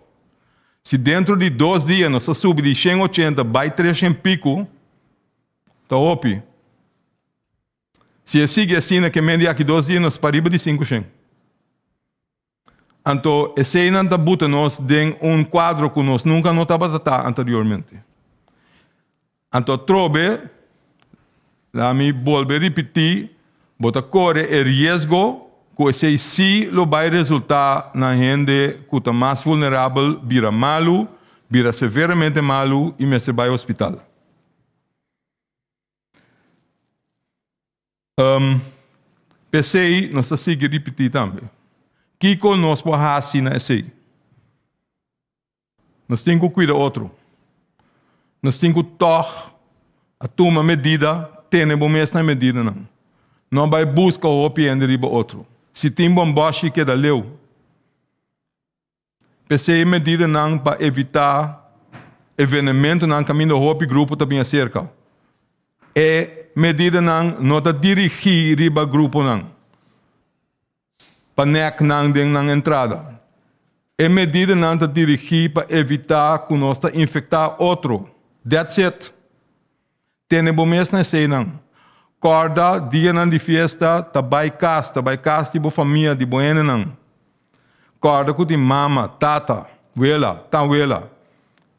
Se dentro de 2 dias nós subimos de 180 para 300 pico, está óbvio. Se sigue assim, que me aqui 2 dias nós para riba de 500. Então, esse não está botando nós em quadro que nós nunca não estava anteriormente. Então, trobe, lá me volve a repetir, bota corre o risco que esse sim vai resultar na gente que está mais vulnerável, vira malo, vira severamente malo e mesmo vai ao hospital. PCI, nós estamos a repetir também. Kiko nós podemos fazer na PCI? Nós temos que cuidar outro. Nós temos que tomar medida, ter uma mesma medida não. Não vai buscar o opinião de outro. Se tem bombashi que da leu. PCI medida não para evitar eventuamento não caminho do hopi grupo também acerca. É medida não da dirigir riba grupo não. Para nek não den não entrada. É medida não da dirigir para evitar que nós está infectar outro. That's it. Tem bom mês na sei não. Corda dia não de festa, tabai casa de boa família de boena não. Corda que tem mama, tata, abuela.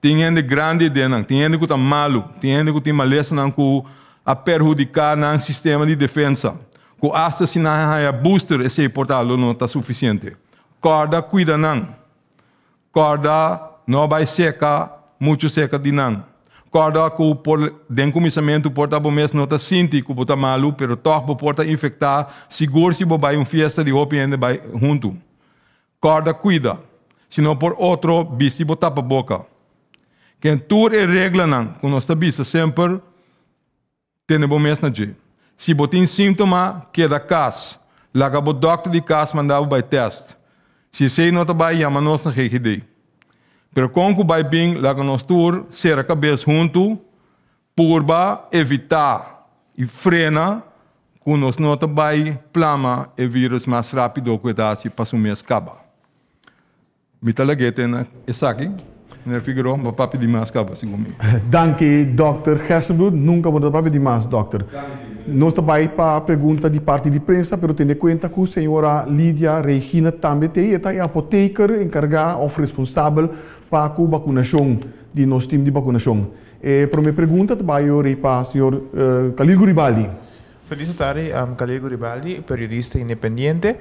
Tem gente grande de não, tem gente que tá malo, tem gente que tem maleza não que a perjudicar no sistema de defesa. Que hasta se não há booster esse portal não está suficiente. Corda cuida não. Corda não vai seca, muito seca de não. corda que por den comissamento porta bo mes nota sinti que bota malu, pero toch bo porta infectar, seguro se bo vai fiesta de hopi ende vai junto. Corda cuida, senão por outro bisti bo tapa boca. Quem tur e regla não, com nossa bisa sempre tem bo mes na je. Se bo tem sintoma, queda cas. Laga bo doctor de cas mandava vai test. Se sei nota vai chama nós na GGD. Pero com que vai bem, laga nós tur ser a cabeça junto, purba evitar e frena, com nós nota vai plama e vírus mais rápido que dá se passa mês acaba. Mita lagete na esaki, na Figueroa, mas papi de mais acaba segundo mim. Danke, Dr. Gerstenbloed. Nunca vou dar papi de mais, Dr. Nós também para a pergunta de parte de prensa, pero tendo em conta que a senhora Lídia Regina também tem, é a apoteker encarregada ou responsável para a vacunação de nosso time de vacunação. Para a minha pergunta, também eu para o senhor Khalil Guribaldi. Feliz tarde, Khalil Guribaldi, periodista independente.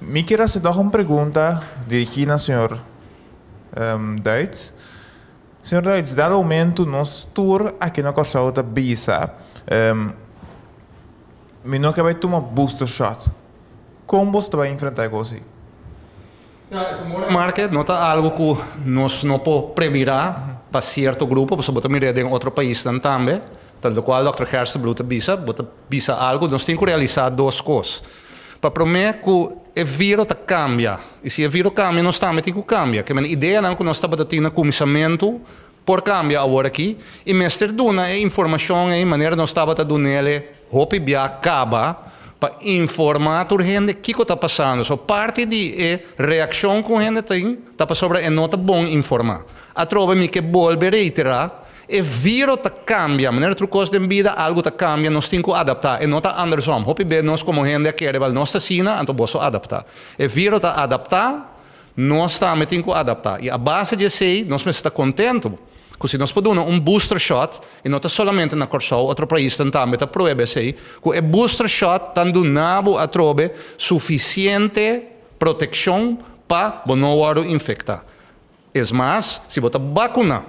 Me quero fazer uma pergunta dirigida ao senhor Duits. Senhor Duits, dado o momento, nós tour aqui na Corsau da Bisa, me não acabei de tomar booster shot. Como você vai enfrentar isso? Market nota algo que nós não podemos previrar para certo grupo, você pode mirar em outro país também, tal qual o Dr. Gerstenbloed bisa algo, nós temos que realizar duas coisas. Para prometer que o vírus cambia, e se o vírus cambia, nós também temos que cambiar. Que a ideia é que nós estamos tendo comissamento por cambiar agora aqui, e mestre duna é informação e maneira nós estamos dando nele, hope bia acaba, para informar a gente o que está passando. So, parte de reação que a gente tem, está sobre é nota bom informar. A trova me que volver a reiterar, o vírus cambia, a maneira de coisa de vida, algo cambia, nós temos que adaptar. E nota andersom, hope bem nós como gente que quer nossa sina, então vamos adaptar. O vírus está adaptar, nós também temos que adaptar. E a base de sei, nós estamos contentos. Porque se nós podemos booster shot, e não somente na Corsau, outro país também está proíbe sei, que o booster shot está dando a trobe suficiente proteção para não infectar. É mais, se você vacuna,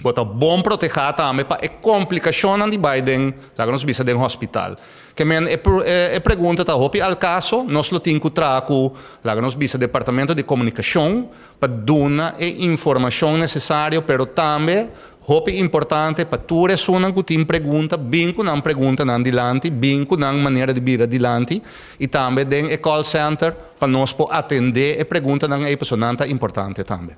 você bom proteger também para a complicação de Biden, lá nos bisa do hospital. Que men é pergunta tá hopi al caso, nós lo temos que trazer lá nos bisa departamento de comunicação para dar a informação necessária, pero também hopi importante para tu resona que tem pergunta, bem com não pergunta não dilante, bem com não maneira de vir adiante, e também den call center para nós po atender a pergunta não é pessoa importante também.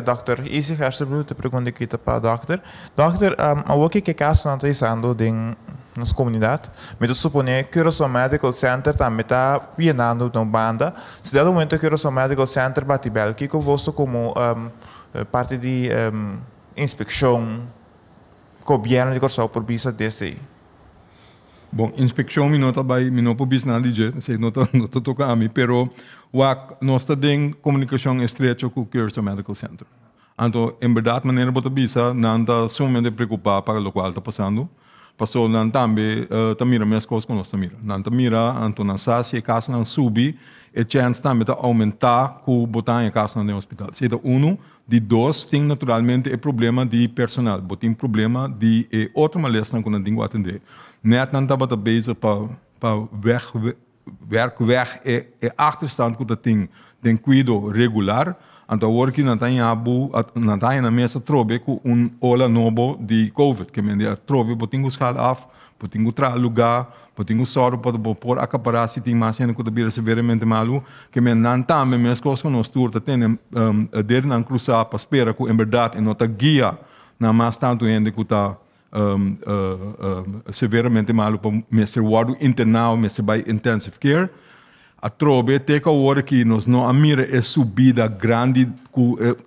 Dokter, isi Gerstenbloed, te pergunta aqui para o dokter. Dokter, o que caso não está usando em nossa comunidade? Me supõe que o Medical Center também está pienando uma banda. Se dá momento que o Medical Center bate belki, que você como parte de inspeção, governo de Corsau por visa desse. Bom, inspeção me nota vai, me não pode nada dizer, sei não toca a mim, pero nós temos comunicação estreita com o Curso Medical Center. Então, em verdade, maneira bota bisa, não está somente preocupado para o qual está passando, passou não também mira mais coisas que nós mira, não mira, então não sabe se caso não subir, a chance também de aumentar com botar em caso no hospital. Se é de dois, tem naturalmente o problema de personal, tem problema de outra malestar que não tem que atender. Net não estava bezig para weg e achterstand que tem cuidado regular, então agora que não tem na mesa trobe com ola novo de COVID, que me dia trobe, botem que escala af, botem que tra lugar, botem que sorro para por acaparar se tem mais gente que está severamente malu, que me não também mesmo coisas que nós turta tem der não cruzar para esperar que em verdade não tá guia na mais tanto gente que está severamente malo para mestre ward internal, mestre by intensive care. A trobe teka hora que nós não amira é subida grande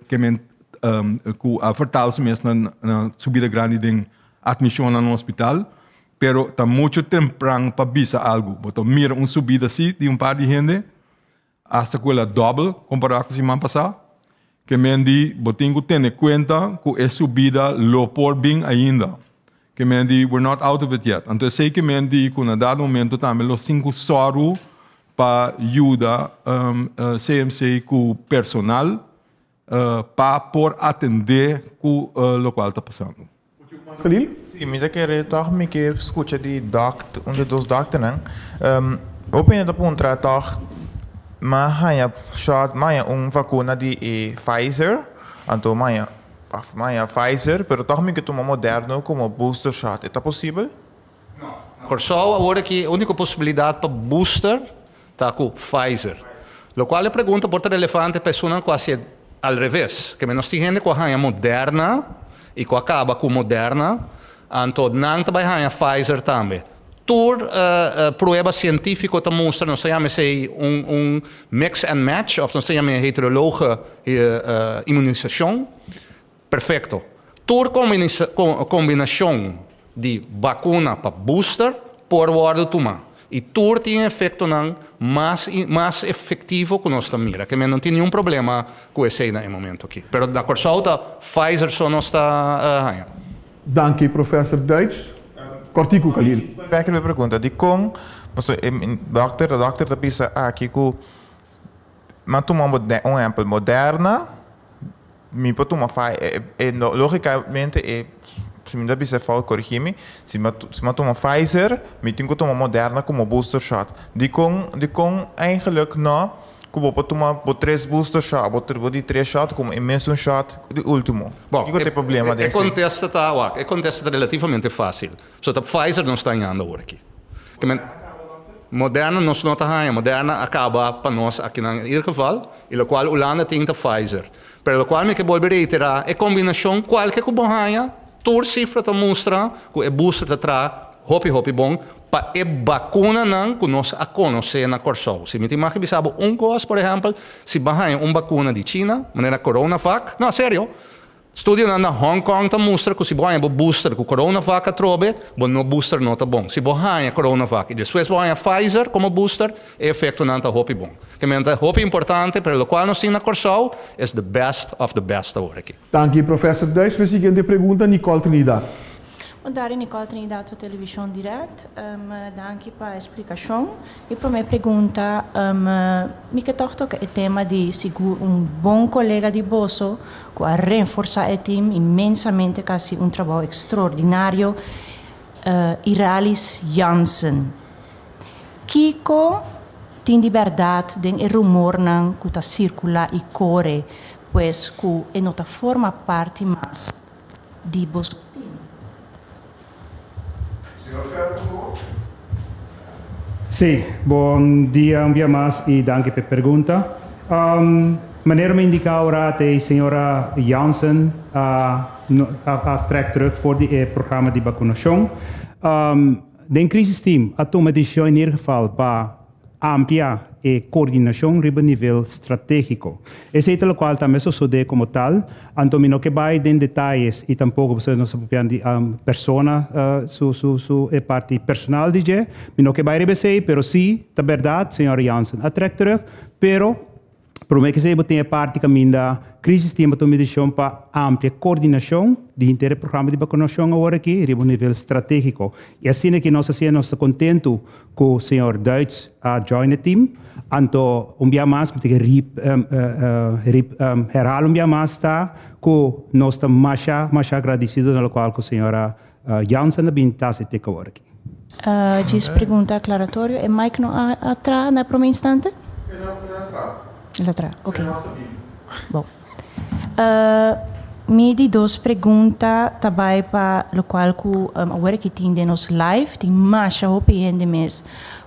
que a vertaals mesmo na subida grande de admissão no hospital, pero tá muito temprano para bisa algo. Botou mira subida assim de par de gente, hasta que ela double comparado com o semana passada. Que mendi botem que ter em conta que é subida lo por bem ainda. Que mendi we're not out of it yet. Então sei que mendi que na dado momento também los 5 soru para ajudar CMC com personal para por atender com o qual está passando. Khalil? Sim, me querer toch me que escuta de doctor, dos doctor, né? Opinião da ponta toch, mas shot, vacuna de Pfizer, então Pfizer, pero toch me que toma Moderna como booster shot, é possível? Corsol, agora que a única possibilidade para booster está com Pfizer. Lo qual é pergunta por relevante pessoa quase ao revés, que menos tem gente com a Moderna e que acaba com Moderna, então não também a Pfizer também. Tur prueba científico te mostra, não se chama mix and match, of não se chama heterologe imunização. Perfeito. Tur combinação de vacuna para booster por guarda tomar. E tur tem efeito mais efetivo que nós mira, que não tem nenhum problema com esse no momento aqui. Pero da corsolta Pfizer só não está Dank je, professor Duits. Kortiku, Khalil. Perché mi pergunta di con, doctor da pensa aqui que mas tu um exemplo Moderna, me pode tomar logicamente se me dá bisa fal corrigir-me, se me toma Pfizer, me tenho que tomar Moderna como booster shot. De com eigenlijk não, que vou tomar por 3 booster shot, vou de 3 shot como imenso shot de último. Bom, que tem problema desse? É contesta relativamente fácil. Só que Pfizer não está ganhando agora aqui. Moderna não está ganhando. Moderna acaba para nós aqui em ieder geval, e o qual Holanda tem a Pfizer. Pero o qual me que volver a reiterar é combinação qualquer que ganha, toda cifra te mostra que o booster te traz hopi bom para a vacuna não que nós a conhecer na Corsol. Se me tem mais que bisabo coisa, por exemplo, se ganha vacuna de China, maneira Coronavac, não, sério. Estudio na Hong Kong te mostra que se ganha booster com Coronavac a trobe, no booster não tá bom. Se ganha Coronavac e depois ganha Pfizer como booster, o efeito não tá hopi bom. Que mente hopi importante, pero o qual nós tem na Corsol é the best of the best agora aqui. Dank je, professor Duits. A seguinte pergunta, Nicole Trinidad. Dar Nicole Trinidad da televisão direct, danke para a explicação. E para minha pergunta, me que toca o tema de seguro bom colega de Bosso, que a reforçar o time imensamente, quase trabalho extraordinário, Iralis Jansen. Kiko tem liberdade de rumor não que está circular e corre, pois que não forma parte mais de Bosso. Sim, bom dia um dia mais e danke pela pergunta. Maneira me indicar ora a senhora Jansen trek terug voor het programma de vaccinação. De crisisteam a toma decisão in ieder geval para ampliar a coordenação a nível estratégico. Esse é o qual também só de como tal, então não que vai em detalhes e tampouco você não sabe de persona su parte personal de je, não que vai receber, pero sim, da verdade, senhora Jansen, a trek terug, pero por mim que se tem a parte caminho da crise tem uma decisão para amplia coordenação de inteiro programa de vacinação agora aqui a nível estratégico. E assim é que nós estamos contentos com o senhor Duits a join o team. Então, dia mais, me tem que herhaler dia mais está com nós estamos mais agradecidos no qual com a senhora Jansen a bintar se tem agora aqui. Diz pergunta aclaratório, é Mike não atrás na primeiro instante? Lá atrás, ok. Bom. Me de duas perguntas também para o qual agora que tem de nos live tem mais opinião mês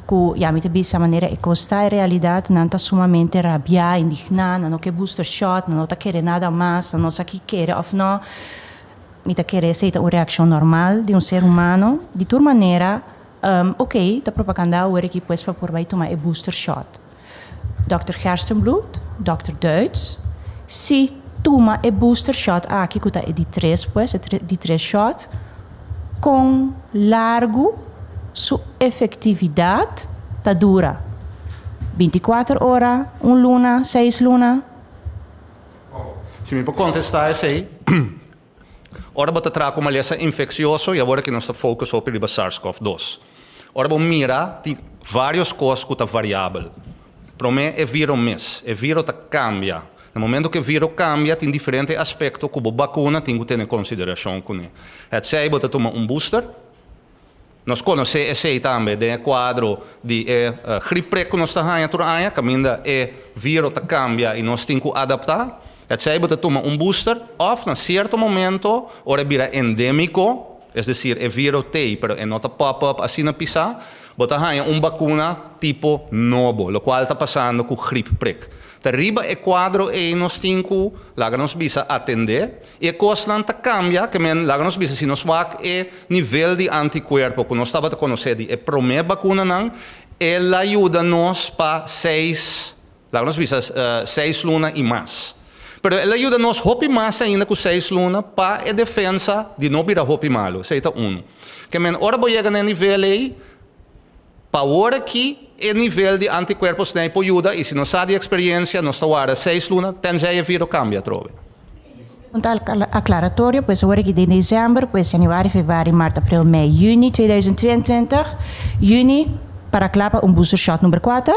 que já me também essa maneira é costa a realidade não está sumamente rabia indignada não que booster shot não está querendo nada mais não sabe que quer ou não me está querendo ser uma reação normal de ser humano de toda maneira ok está propaganda agora que depois para por vai tomar booster shot Dr. Gerstenbloed, Dr. Duits, se toma a booster shot aqui que está de 3 pues, de 3 shot, com largo sua efetividade está dura 24 horas, 1 luna, 6 luna. Se me pode contestar isso aí, ora você traz uma doença infecciosa e agora que nós estamos focados sobre o SARS-CoV-2. Ora você mira, tem várias coisas que estão variáveis. Para mim, é vírus mês, é vírus que cambia. No momento que o vírus cambia, tem diferentes aspectos que a vacuna tem que ter em consideração com ele. Het zij você toma booster. Nós conhecemos esse também de quadro de gripe que nós estamos tendo, que ainda vírus cambia e nós temos que adaptar. Het zij você toma booster, ou em certo momento, ora vira endêmico, es decir, é vírus tem, pero é nota pop-up assim na pisa, você tem vacuna tipo novo, o qual está passando com gripe prick. Arriba é quadro e nós temos que nos bisa atender e a coisa não cambia, que nos bisa se nós vamos é nível de anticorpo que nós estamos a conhecer de primeira vacuna não, ela ajuda nos para 6 lunas e mais. Pero ela ajuda nos hopi mais ainda com 6 lunas para a defesa de não virar hopi malo, isso é um. Que ora vou chegar no nível aí, para hora que o nível de anticorpos não ajuda e se não sabe de experiência, nós estamos 6 lunas, tenzij o vírus cambia, trove. Um aclaratório, pois agora que de dezembro, pois januário, fevereiro, março, abril, maio, junho 2022, junho para clapa booster shot número 4.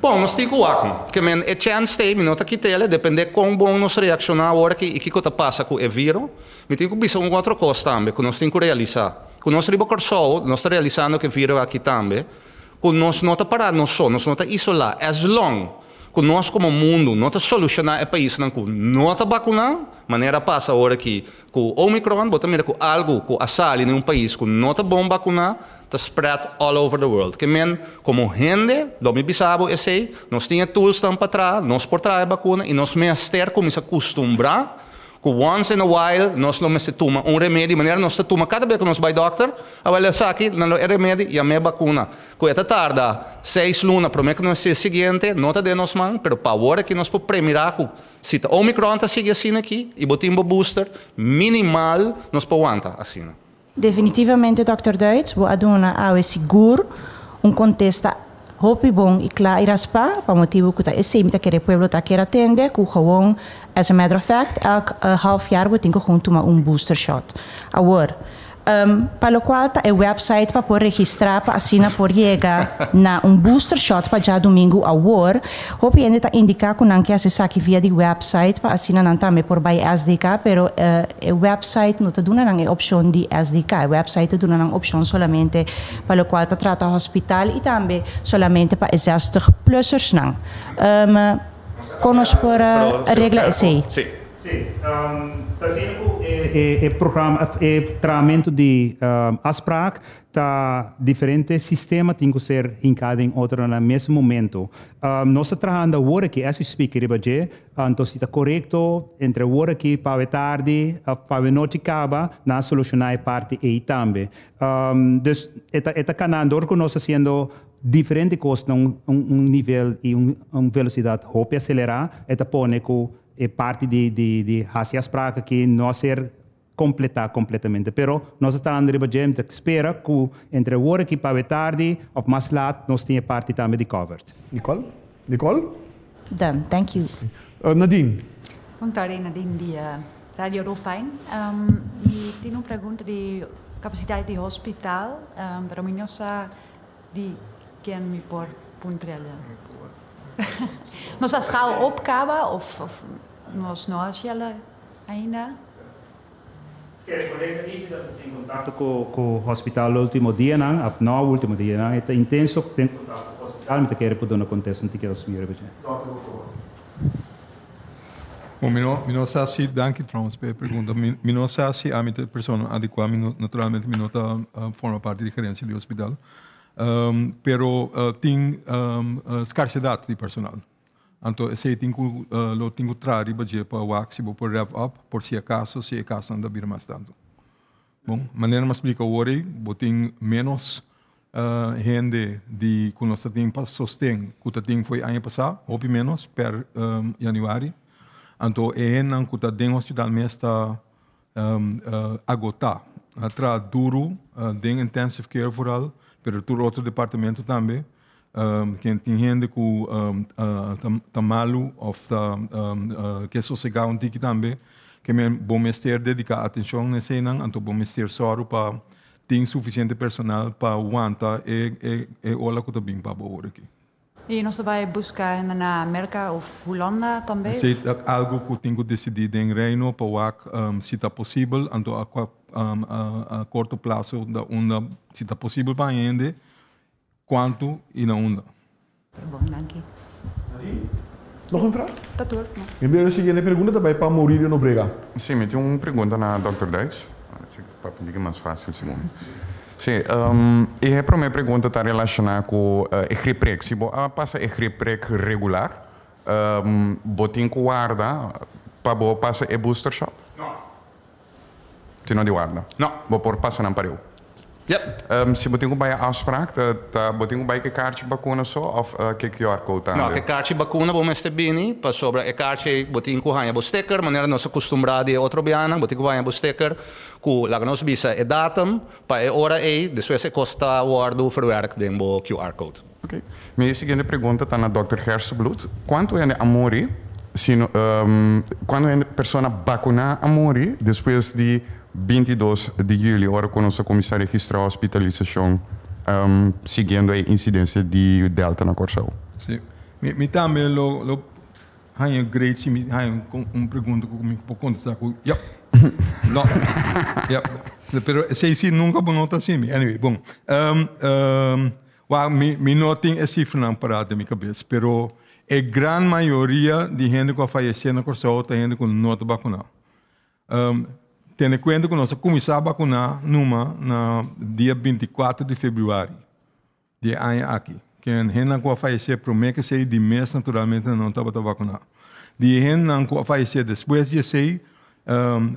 Bom, nós temos que a chance tem, nota que tele, depende de como bom nós reaccionar agora que que passa com o vírus, mas tem que pensar outra coisa também, que nós temos que realizar. Quando nós estamos realizando que o vírus aqui também, quando nós não estamos parados, nós não estamos isolados, as long, que nós como mundo não estamos solucionando o país, não estamos vacunando, maneira passa agora que com o Omicron, bota mira com algo, com a sala em país que não está bom vacunar, está spread all over the world. Que como gente, do me bisabo esse, nós tínhamos tools para trás, nós por trás vacuna e nós mestre como se acostumbrar, que once in a while nós não se toma remédio, maneira nós se toma cada vez que nós vai doctor, agora sabe que não é remédio e a minha vacuna. Que esta tarda 6 lunas, prometo que não é seguinte, não está de nós man, pero para agora que nós podemos premiar que se o Omicron está seguindo assim aqui e botimos booster minimal, nós podemos aguentar assim. Definitivamente, Dr. Duits, vou aduna ao seguro contexto hopi bom e claro iraspa, para motivo que é sempre que o povo está quer atender, que gewoon, as a matter of fact, elk half jaar we tinha gewoon tomar booster shot. Agora, para o qual tá o website para poder registrar para assinar por chegar na booster shot para já domingo agora, hopi ainda está indicar que não quer acessar aqui via de website para assinar não também por by SDK, pero o website não está dando a opção de SDK, o website está dando a opção somente para o qual está trata hospital e também somente para 60-plussers não. Conosco por a regra é sim. Sim, está sendo o programa, o tratamento de afspraak, tá diferente sistema tem que ser hincado em outro no mesmo momento. Nós estamos trabalhando agora que esse speaker então se está correto entre agora que para tarde, para a noite acaba, na solucionar a parte aí também. Esta canal que nós fazendo diferente coisas nível e velocidade hope acelerar, esta põe com é parte de as práticas que não ser completar completamente. Pero nós estamos andando de espera que entre o hora que para tarde ou mais lá nós temos parte também de covered. Nicole? Done, thank you. Nadine? Bom tarde, Nadine de Radio Rofijn. E tenho uma pergunta de capacidade de hospital, para mim não sabe de quem me pode puntrela. Nós a schaal opgave of nós ela ainda? Quer colega disse que tem contato com o hospital no último dia, não? No último dia, não? É intenso tem contato com o hospital, mas quer poder não acontecer, não tem que assumir. Bom, não sei se danke trouwens bij pergunta. Não sei se a minha pessoa adequada, naturalmente, não está forma parte da gerência do hospital. Pero tem escassidade de personal. Então, esse tem que trazer para o máximo para rev up, por se acaso não dá mais tanto. Bom, maneira mais explica hoje, tem menos gente de que nós temos para sostém, que tem foi ano passado, ou menos per januário. Então, é não que tem hospital mesmo está agotado. Atra duro, tem intensive care vooral. Pero todo outro departamento também, que tem gente que está malo ou que é sossegado um pouco também, que é bom mestre dedicar atenção nesse ano, então bom mestre só para ter suficiente personal para aguentar e olhar que está bem para agora aqui. E nós vai buscar na América ou Holanda também? Se é algo que eu tenho que decidir em Reino para se está possível, então a curto prazo da onda, se está possível para ainda, quanto e na onda. Tá bom, danke. Nog een vraag? Tá tudo. Primeiro, a seguinte pergunta também para Maurílio Nobrega. Sim, eu tenho uma pergunta na Dr. Deitz. Para pedir mais fácil, segundo. Sim, e a primeira pergunta está relacionada com o GRIPREC. Se você passa o GRIPREC regular, você tem que guardar para você passar o booster shot? Não. Você não guarda? Não. Você passa na parede? Yep. Se você tem uma afspraak, você tem uma kaartje vacuna só ou que QR code? Não, que kaartje vacuna vamos ter bem, para sobre a kaartje você tem que ganhar o sticker, maneira nós acostumado a outro biana, você tem que ganhar o sticker, que lá nós visa o datum, para a hora aí, depois se custa guardo verwerkt den o QR code. Ok. Minha seguinte pergunta está na Dr. Hersenbloed. Quanto é a morrer, quando a pessoa vacuna a morrer, depois de 22 de julho, hora quando o comissário registrar a hospitalização, seguindo a incidência de Delta na Corsão. Sim. Me também há um grade, há pergunta que me pode contestar com, não, pero se nunca vou notar assim, anyway, bom, me não tem essa cifra na parada da minha cabeça, pero a grande maioria de gente que faleceu na Corsão está gente que não está vacunado. Tendo em conta que nós começamos a vacinar no dia 24 de fevereiro, de ano aqui. Que a gente que faleceu primeiro que sei de mês, naturalmente não estava vacunado. De gente que faleceu depois de sei,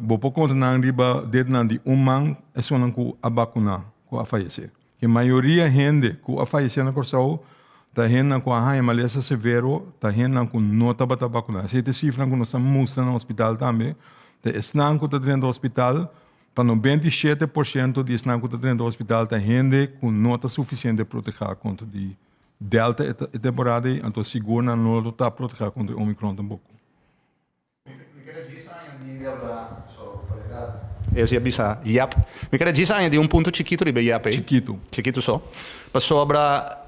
vou por conta na riba de ano, é só não que a vacunar, que a falecer. Que a maioria gente que a faleceu na Corsão, tá gente que a maleza severo, tá gente que não estava vacunado. Se tem cifra que nós estamos mostrando no hospital também, de snang que está dentro do hospital, para 97% de snang que está dentro do hospital, tem gente que não está suficiente para proteger contra de Delta e temporada, então seguro não está proteger contra o Omicron também. Esse é bisa, yep. Me quero dizer de ponto chiquito de yep. Chiquito só. Para sobra,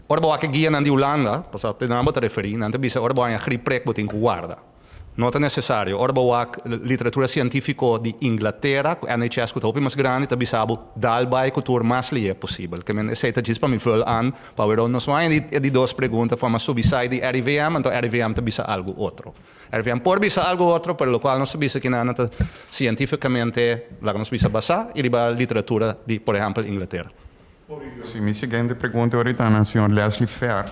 ora boa que guia na de Holanda, para te não botar referir, não te bisa ora boa a GRIPREC botem que guarda. Não é necessário. Ora, boa literatura científica de Inglaterra, a NHS que é mais grande, está bisabo dalbai que o mais li é possível. Que men aceita disso para me falar an, para ver nós vai de duas perguntas, para subir de RVM, então RVM está bisa algo outro. RVM por bisa algo outro, pelo qual nós bisa que não cientificamente lá nós bisa basar e a literatura de, por exemplo, Inglaterra. Sim, minha seguinte pergunta ahorita na senhor Leslie Fair.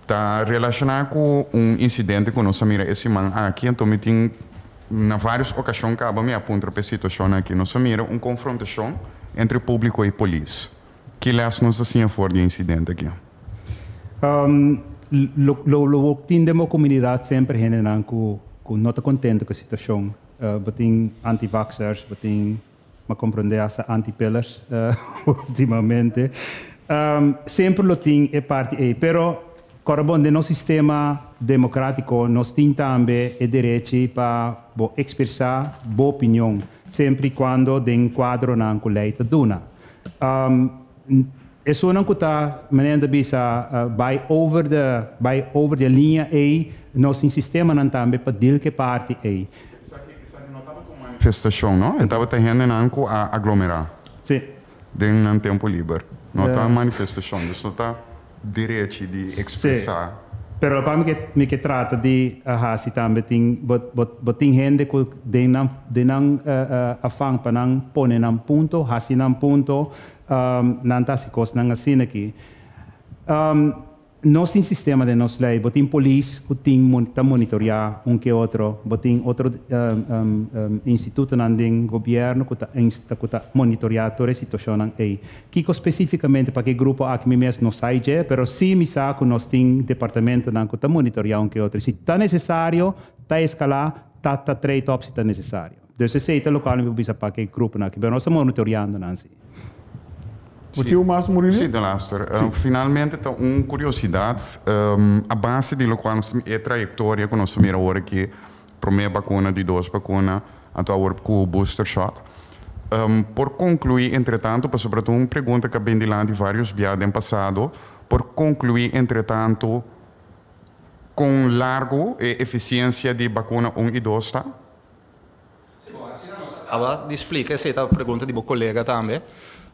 Está relacionado com incidente que nós mira esse man aqui, então me tem na várias ocasiões que me aponta para a situação aqui, nós mira confrontação entre público e polícia. Que lhes nós assim for de incidente aqui? Lo tindemos comunidade sempre gente que não está contente com a situação. Tem anti-vaxxers, tem me compreender as anti-pillers ultimamente. Sempre lo tem é parte aí, pero corresponde no sistema democrático, nós temos também o direito para expressar a opinião, sempre quando de enquadro na lei da duna. Isso não está, maneira de vai over the linha aí, nós temos sistema não também para dir que parte aí. Isso aqui não estava com manifestação, não? Estava tendo não a aglomerar. Sim. Dentro um tempo livre. Não está manifestação, isso não está direito de expressar. Pero como que trata de se também tem gente que não afang para não pôr num ponto, hasi num ponto, não está se costa assim aqui. Nós tem sistema de nós lei, tem polícia que tem monitorear que outro, tem outro instituto do governo que está monitorear toda a situação aí. Que especificamente para que grupo aqui mesmo não sai já, pero sim me sabe que nós tem departamento que está monitorear que outro. Se está necessário, está escalar, está trade-off se está necessário. Então se é local não precisa para que grupo aqui, mas nós estamos monitoreando não assim. Motivo mais, Murilo? Sim, de Laster. Finalmente, uma curiosidade, a base de qual é a trajetória que nós temos agora aqui, primeira vacuna, de duas vacunas, até agora com o booster shot. Por concluir, entretanto, para sobretudo uma pergunta que vem de lá de vários viados no passado, por concluir, entretanto, com largo e eficiência de vacuna 1 e 2, tá? Ela explica essa pergunta de meu colega também.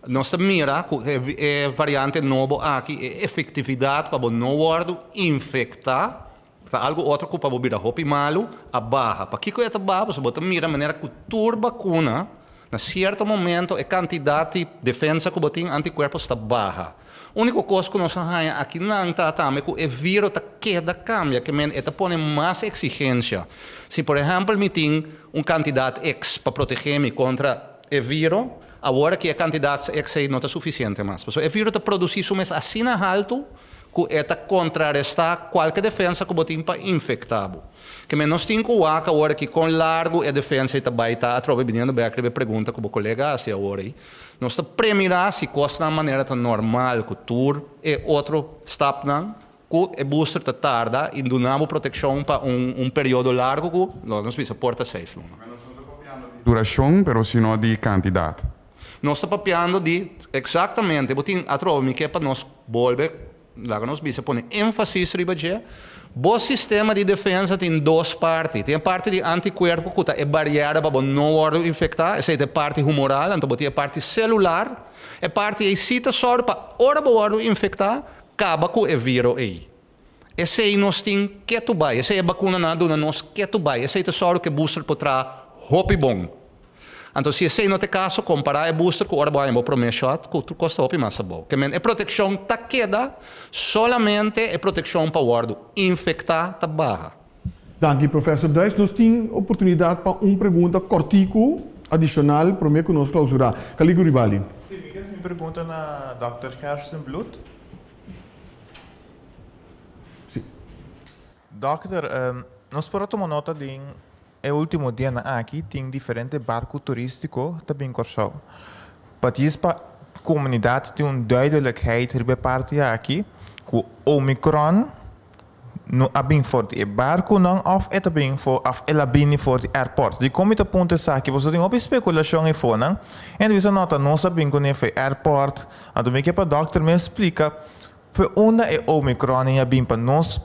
Nós mira que a variante novo aqui é efetividade para não guardo infectar, para algo outro que para virar roupa malo a barra. Para que coisa barra, você bota mira maneira que tur vacuna, na certo momento a quantidade de defesa que botem anticorpos está barra. A única coisa que nós temos aqui não está também que o vírus está queda cambia, que está põe mais exigência. Se por exemplo me tem quantidade X para proteger-me contra o vírus, agora que a quantidade X não está suficiente mais. O vírus está produzindo mais assim alto que está contrarrestar qualquer defesa que botem para infectá-lo. Que nós temos que agora que com largo a defesa está baita, a tropa vindo bem a pergunta que o colega faz agora. Nós estamos premirar se costa de maneira normal que tour e outro step não, que o booster está tarda e donamos proteção para período largo que nós vamos porta 6 lunas. Duração, mas não de quantidade. Nós estamos papiando de exatamente, a tropa que é para nós volver, lá que nós vamos pôr ênfase sobre o sistema de defesa tem duas partes. Tem a parte de anticorpo, que é barreira para não infectar. Essa é a parte humoral, então tem a parte celular. A parte de cita só para não infectar, acaba com o vírus aí. Essa aí nós temos que tubar. Essa é a vacuna na nós que tubar. Essa é a só que booster para trás, hopi bom. Então, se esse não é o caso, comparar o booster com o orbo primeiro shot, que custa hopi mais bom. Que a proteção está queda, solamente a proteção para o ordo infectar está barra. Danke, professor Duits. Nós temos oportunidade para uma pergunta cortico, adicional, para que nós clausurar. Caligo Ribali. Sim, me pergunta na Dr. Gersten Blut. Sim. Doctor, nós podemos tomar nota de o último dia aqui tem diferente barco turístico também corso. Para a comunidade tem duidelijkheid ribe parte aqui que Omicron não é bem forte o barco não of é bem forte of ela bem forte airport. De como está ponto aqui você tem uma especulação e fona. E você nota não sabe como é airport. Então me que para doctor me explica foi onde é Omicron e é bem para nós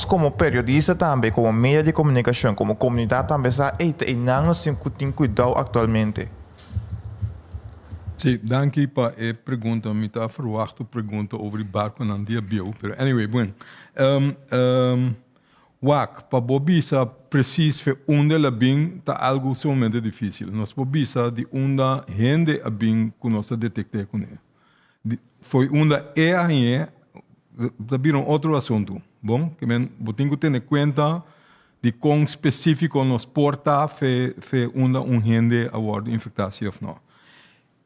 como periodista também, como meio de comunicação, como comunidade também, e não nós temos que cuidar atualmente. Sim, danke para a pergunta. Me está verwacht pergunta over o barco na dia bio. Pero anyway, bueno. Wak, para bobisa preciso onde ela bem está algo somente difícil. Nós bobisa de onde gente a bem que nós detectamos com ele. Foi onde é a também outro assunto. Bom, que tem que ter em conta de quão específico nos porta fe gente a infectação ou não.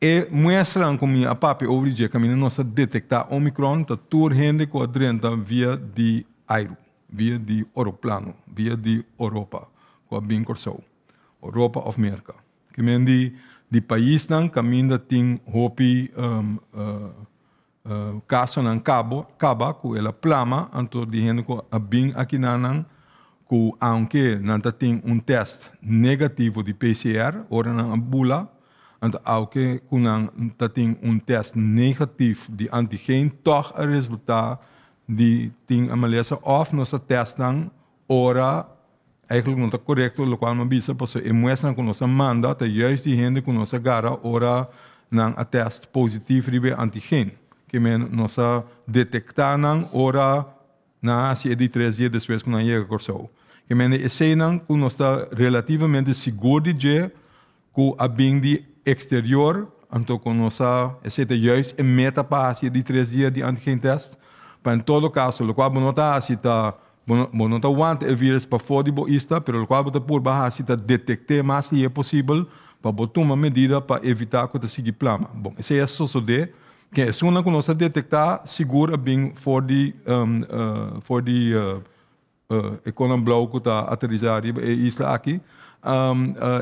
E mostram como a papi over dia que nós detectar Omicron, tá toda gente que adrenta via de aero, via de aeroplano, via de Europa, que bem corso, Europa of América. Que de país não caminha tem hopi caso ng Caba, que ela plama, anto dizendo que abing aqui nanang, que aunque nanta tem teste negativo de PCR, ora nang bula, anto aunque nanta tem teste negativo de antigen, toch o resultado de tem a maleza of nossa teste nang, ora eigenlijk não está correto, o qual me bisa, porque é muestra que nossa manda, até juist die gente que nossa gara, ora nang a teste positivo de antigen. Que nós detectamos ora na se de 3 dias depois que nós chega corso. Que esse não que nós está relativamente seguro de que a bem de exterior, então que nós esse é juist meta para se de 3 dias de antigen test. Para em todo caso, o qual não está se tá não está want o vírus para fora de boista, pero o qual está por baixo se tá detectar mais se é possível para botar uma medida para evitar que se siga plama. Bom, esse é só de que é uma que nós detectar segura bem for de economia blau que está aterrizar e isla aqui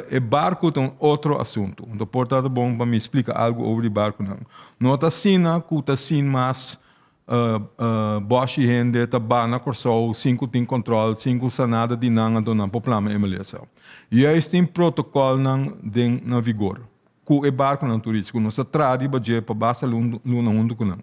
e barco tem outro assunto então portanto bom para me explicar algo sobre o barco não nota sina que está sin mais boshi gente tá bana corso 5 tem controle 5 sanada de nanga do não problema emeleza e aí tem protocolo não na vigor que o barco não turístico nós trari baje para basta luna mundo com não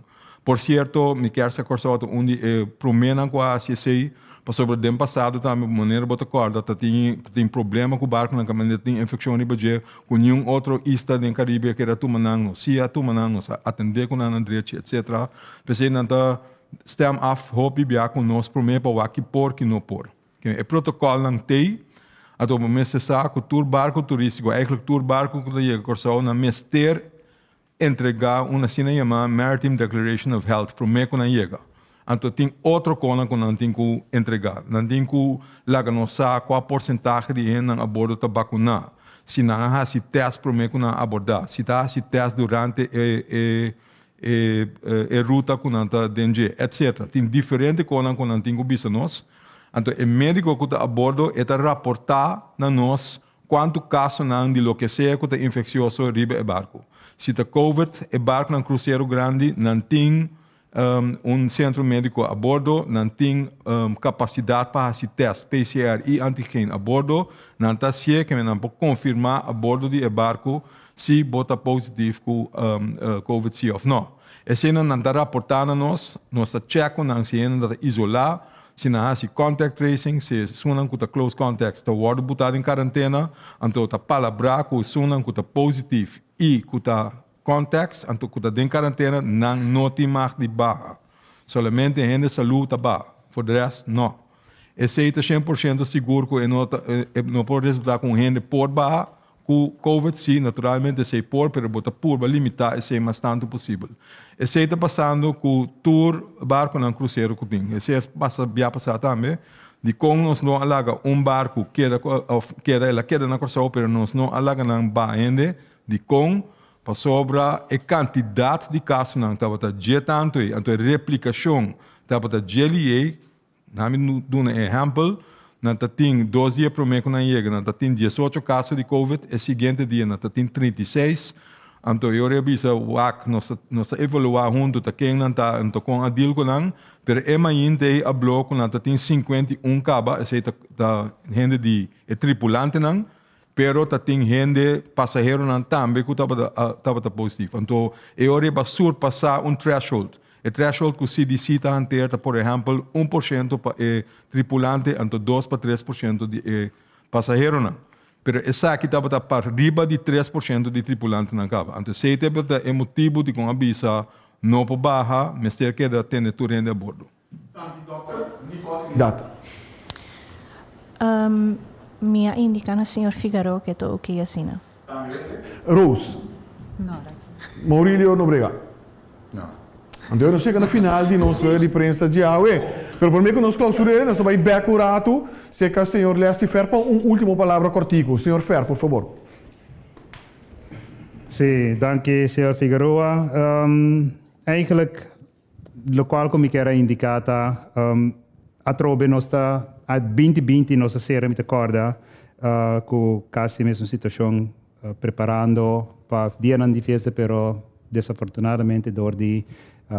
Por cierto, me quero se corsoto onde promenan com a CCI, para sobre o tempo passado também, de maneira bota corda, tem problema com o barco, na caminhada tem infecção de budget, com nenhum outro ista do Caribe que era tu manang, se a tu manang, atender com a Andretti, etc. Pensei nanta stem af, hopi bia com nós promete para o aqui por que não por. É protocolo não tem, a todo momento se sabe que o tour barco turístico, eigenlijk tour barco que chega corso na mester entregar uma cena chamada Maritime Declaration of Health, promete que não chega. Então, tem outro coisa que não tem que entregar. Não tem que lagar no saco qual porcentagem de gente a bordo está vacunado. Se não há esse teste, promete que não abordar. Se há esse teste durante a ruta que não está dentro, etc. Tem diferentes coisas que não tem que ver nós. Então, o médico que está a bordo está reportar a nós quanto caso não de lo que seja que está infeccioso riba o barco. Se está COVID, o barco no cruzeiro grande não tem centro médico a bordo, não tem capacidade para fazer teste PCR e antígeno a bordo, não está certo que não pode confirmar a bordo do barco se bota positivo com COVID sim ou não. Esse não está reportando a nós está checo, não se está isolar, se não há contact tracing, se sunam com close contacts, está word botado em quarentena, então está palabra com sunam com positivo e com contacts, então que está em quarentena, não tem mais de barra. Somente gente de saúde está barra. For the rest, não. Esse é 100% seguro que não pode resultar com gente por barra, com COVID, sim, naturalmente, esse é por, mas bota por limitar esse é mais tanto possível. Esse está passando com o tour barco no cruzeiro que tem. Esse é passar também, de como nós não alaga barco queda na cruzeiro, mas nós não alaga na barra de como para sobra a quantidade de casos não estava a tanto então a replicação estava a GLA, nós dou um exemplo, não tem 12 dias para mim que não chega, não tem 18 casos de COVID, o seguinte dia não tem 36, então eu reviso o AC, nós evaluar junto a quem não está com a deal com não, mas é mais tem a bloco não tem 51 cabas, esse é gente de tripulante não, pero tem gente passageiro não também que estava positivo. Então, eu para surpassar threshold. O threshold que o CDC está antero, por exemplo, 1% para tripulante, então 2 para 3% de passageiro não. Pero essa aqui estava para riba de 3% de tripulante não acaba. Então, se é motivo de com a visa não para barra, mas ter que ter tudo a bordo. Data. Minha indica na senhor Figaro que estou aqui assim. Rose. Não. Maurílio Nobrega. Não. Então, nós chegamos na final de nossa de prensa de AUE. Mas por mim que nós clausuramos, nós vamos back o rato, se que o senhor Leste Fer para última palavra cortico. Senhor Fer, por favor. Sim, danke, senhor Figueroa. Eigenlijk, lo qual como quero indicar, a trobe nossa a 2020 nós seremos de corda com quase a mesma situação preparando para dia na defesa, pero desafortunadamente door de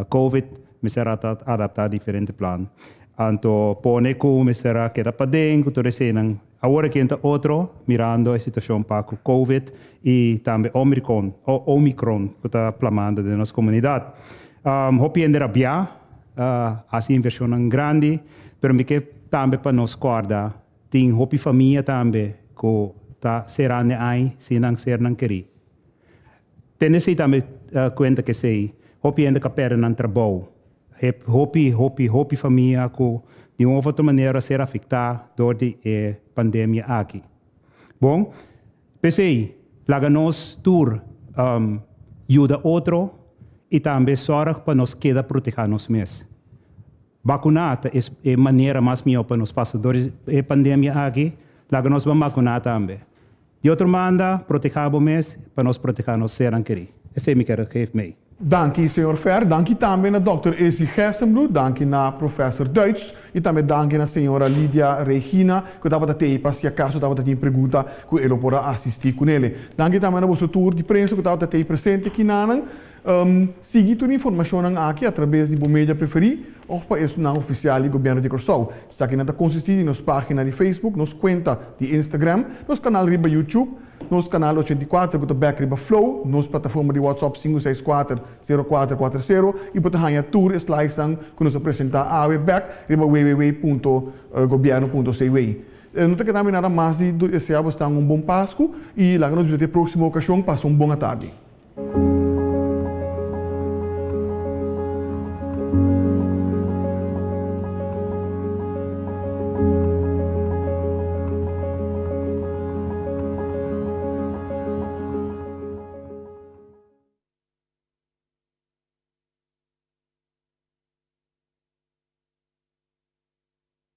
COVID me será adaptar a diferente plan. Então, pone que me será queda para dentro, todo esse não. Agora que entra outro mirando a situação para com COVID e também Omicron que está plamando na nossa comunidade. Hopi ainda bia, assim inversão grande, pero me que também para nós corda, tem hopi família também que tá serane ai, se não ser não querer. Tem esse também conta que sei, hopi ainda capera não trabalho, hopi família que de uma outra maneira ser afetada door de pandemia aqui. Bom, pensei, laga nós tour ajuda outro e também sorra para nós queda proteger nós mesmos. Vacunar é a maneira mais melhor para nós passar door a pandemia aqui, laga nós vamos vacunar também. De outra maneira, proteger o mês para nós proteger nós ser querer. Esse é me quero que me. Dank senhor Fer, dank também na Dr. Esi Gerstenbloed, dank na professor Duits e também dank na senhora Lídia Regina, que estava a ter, se acaso estava a ter pergunta, que ele pode assistir com ele. Dank também na vosso tour de prensa, que estava a ter presente aqui na Siga toda a informação aqui através de mídia preferida ou para isso na oficial do governo de Curaçao. Está aqui na consistir em nossa página de Facebook, nossa conta de Instagram, nosso canal riba YouTube, nosso canal 84 que back riba Flow, nossa plataforma de WhatsApp 564-0440 e para ganhar tour slides que nos apresenta a back riba www.governo.cw. Não tem que dar nada mais de esse ano está bom Páscoa e lá nos vemos na próxima ocasião. Passa uma boa tarde.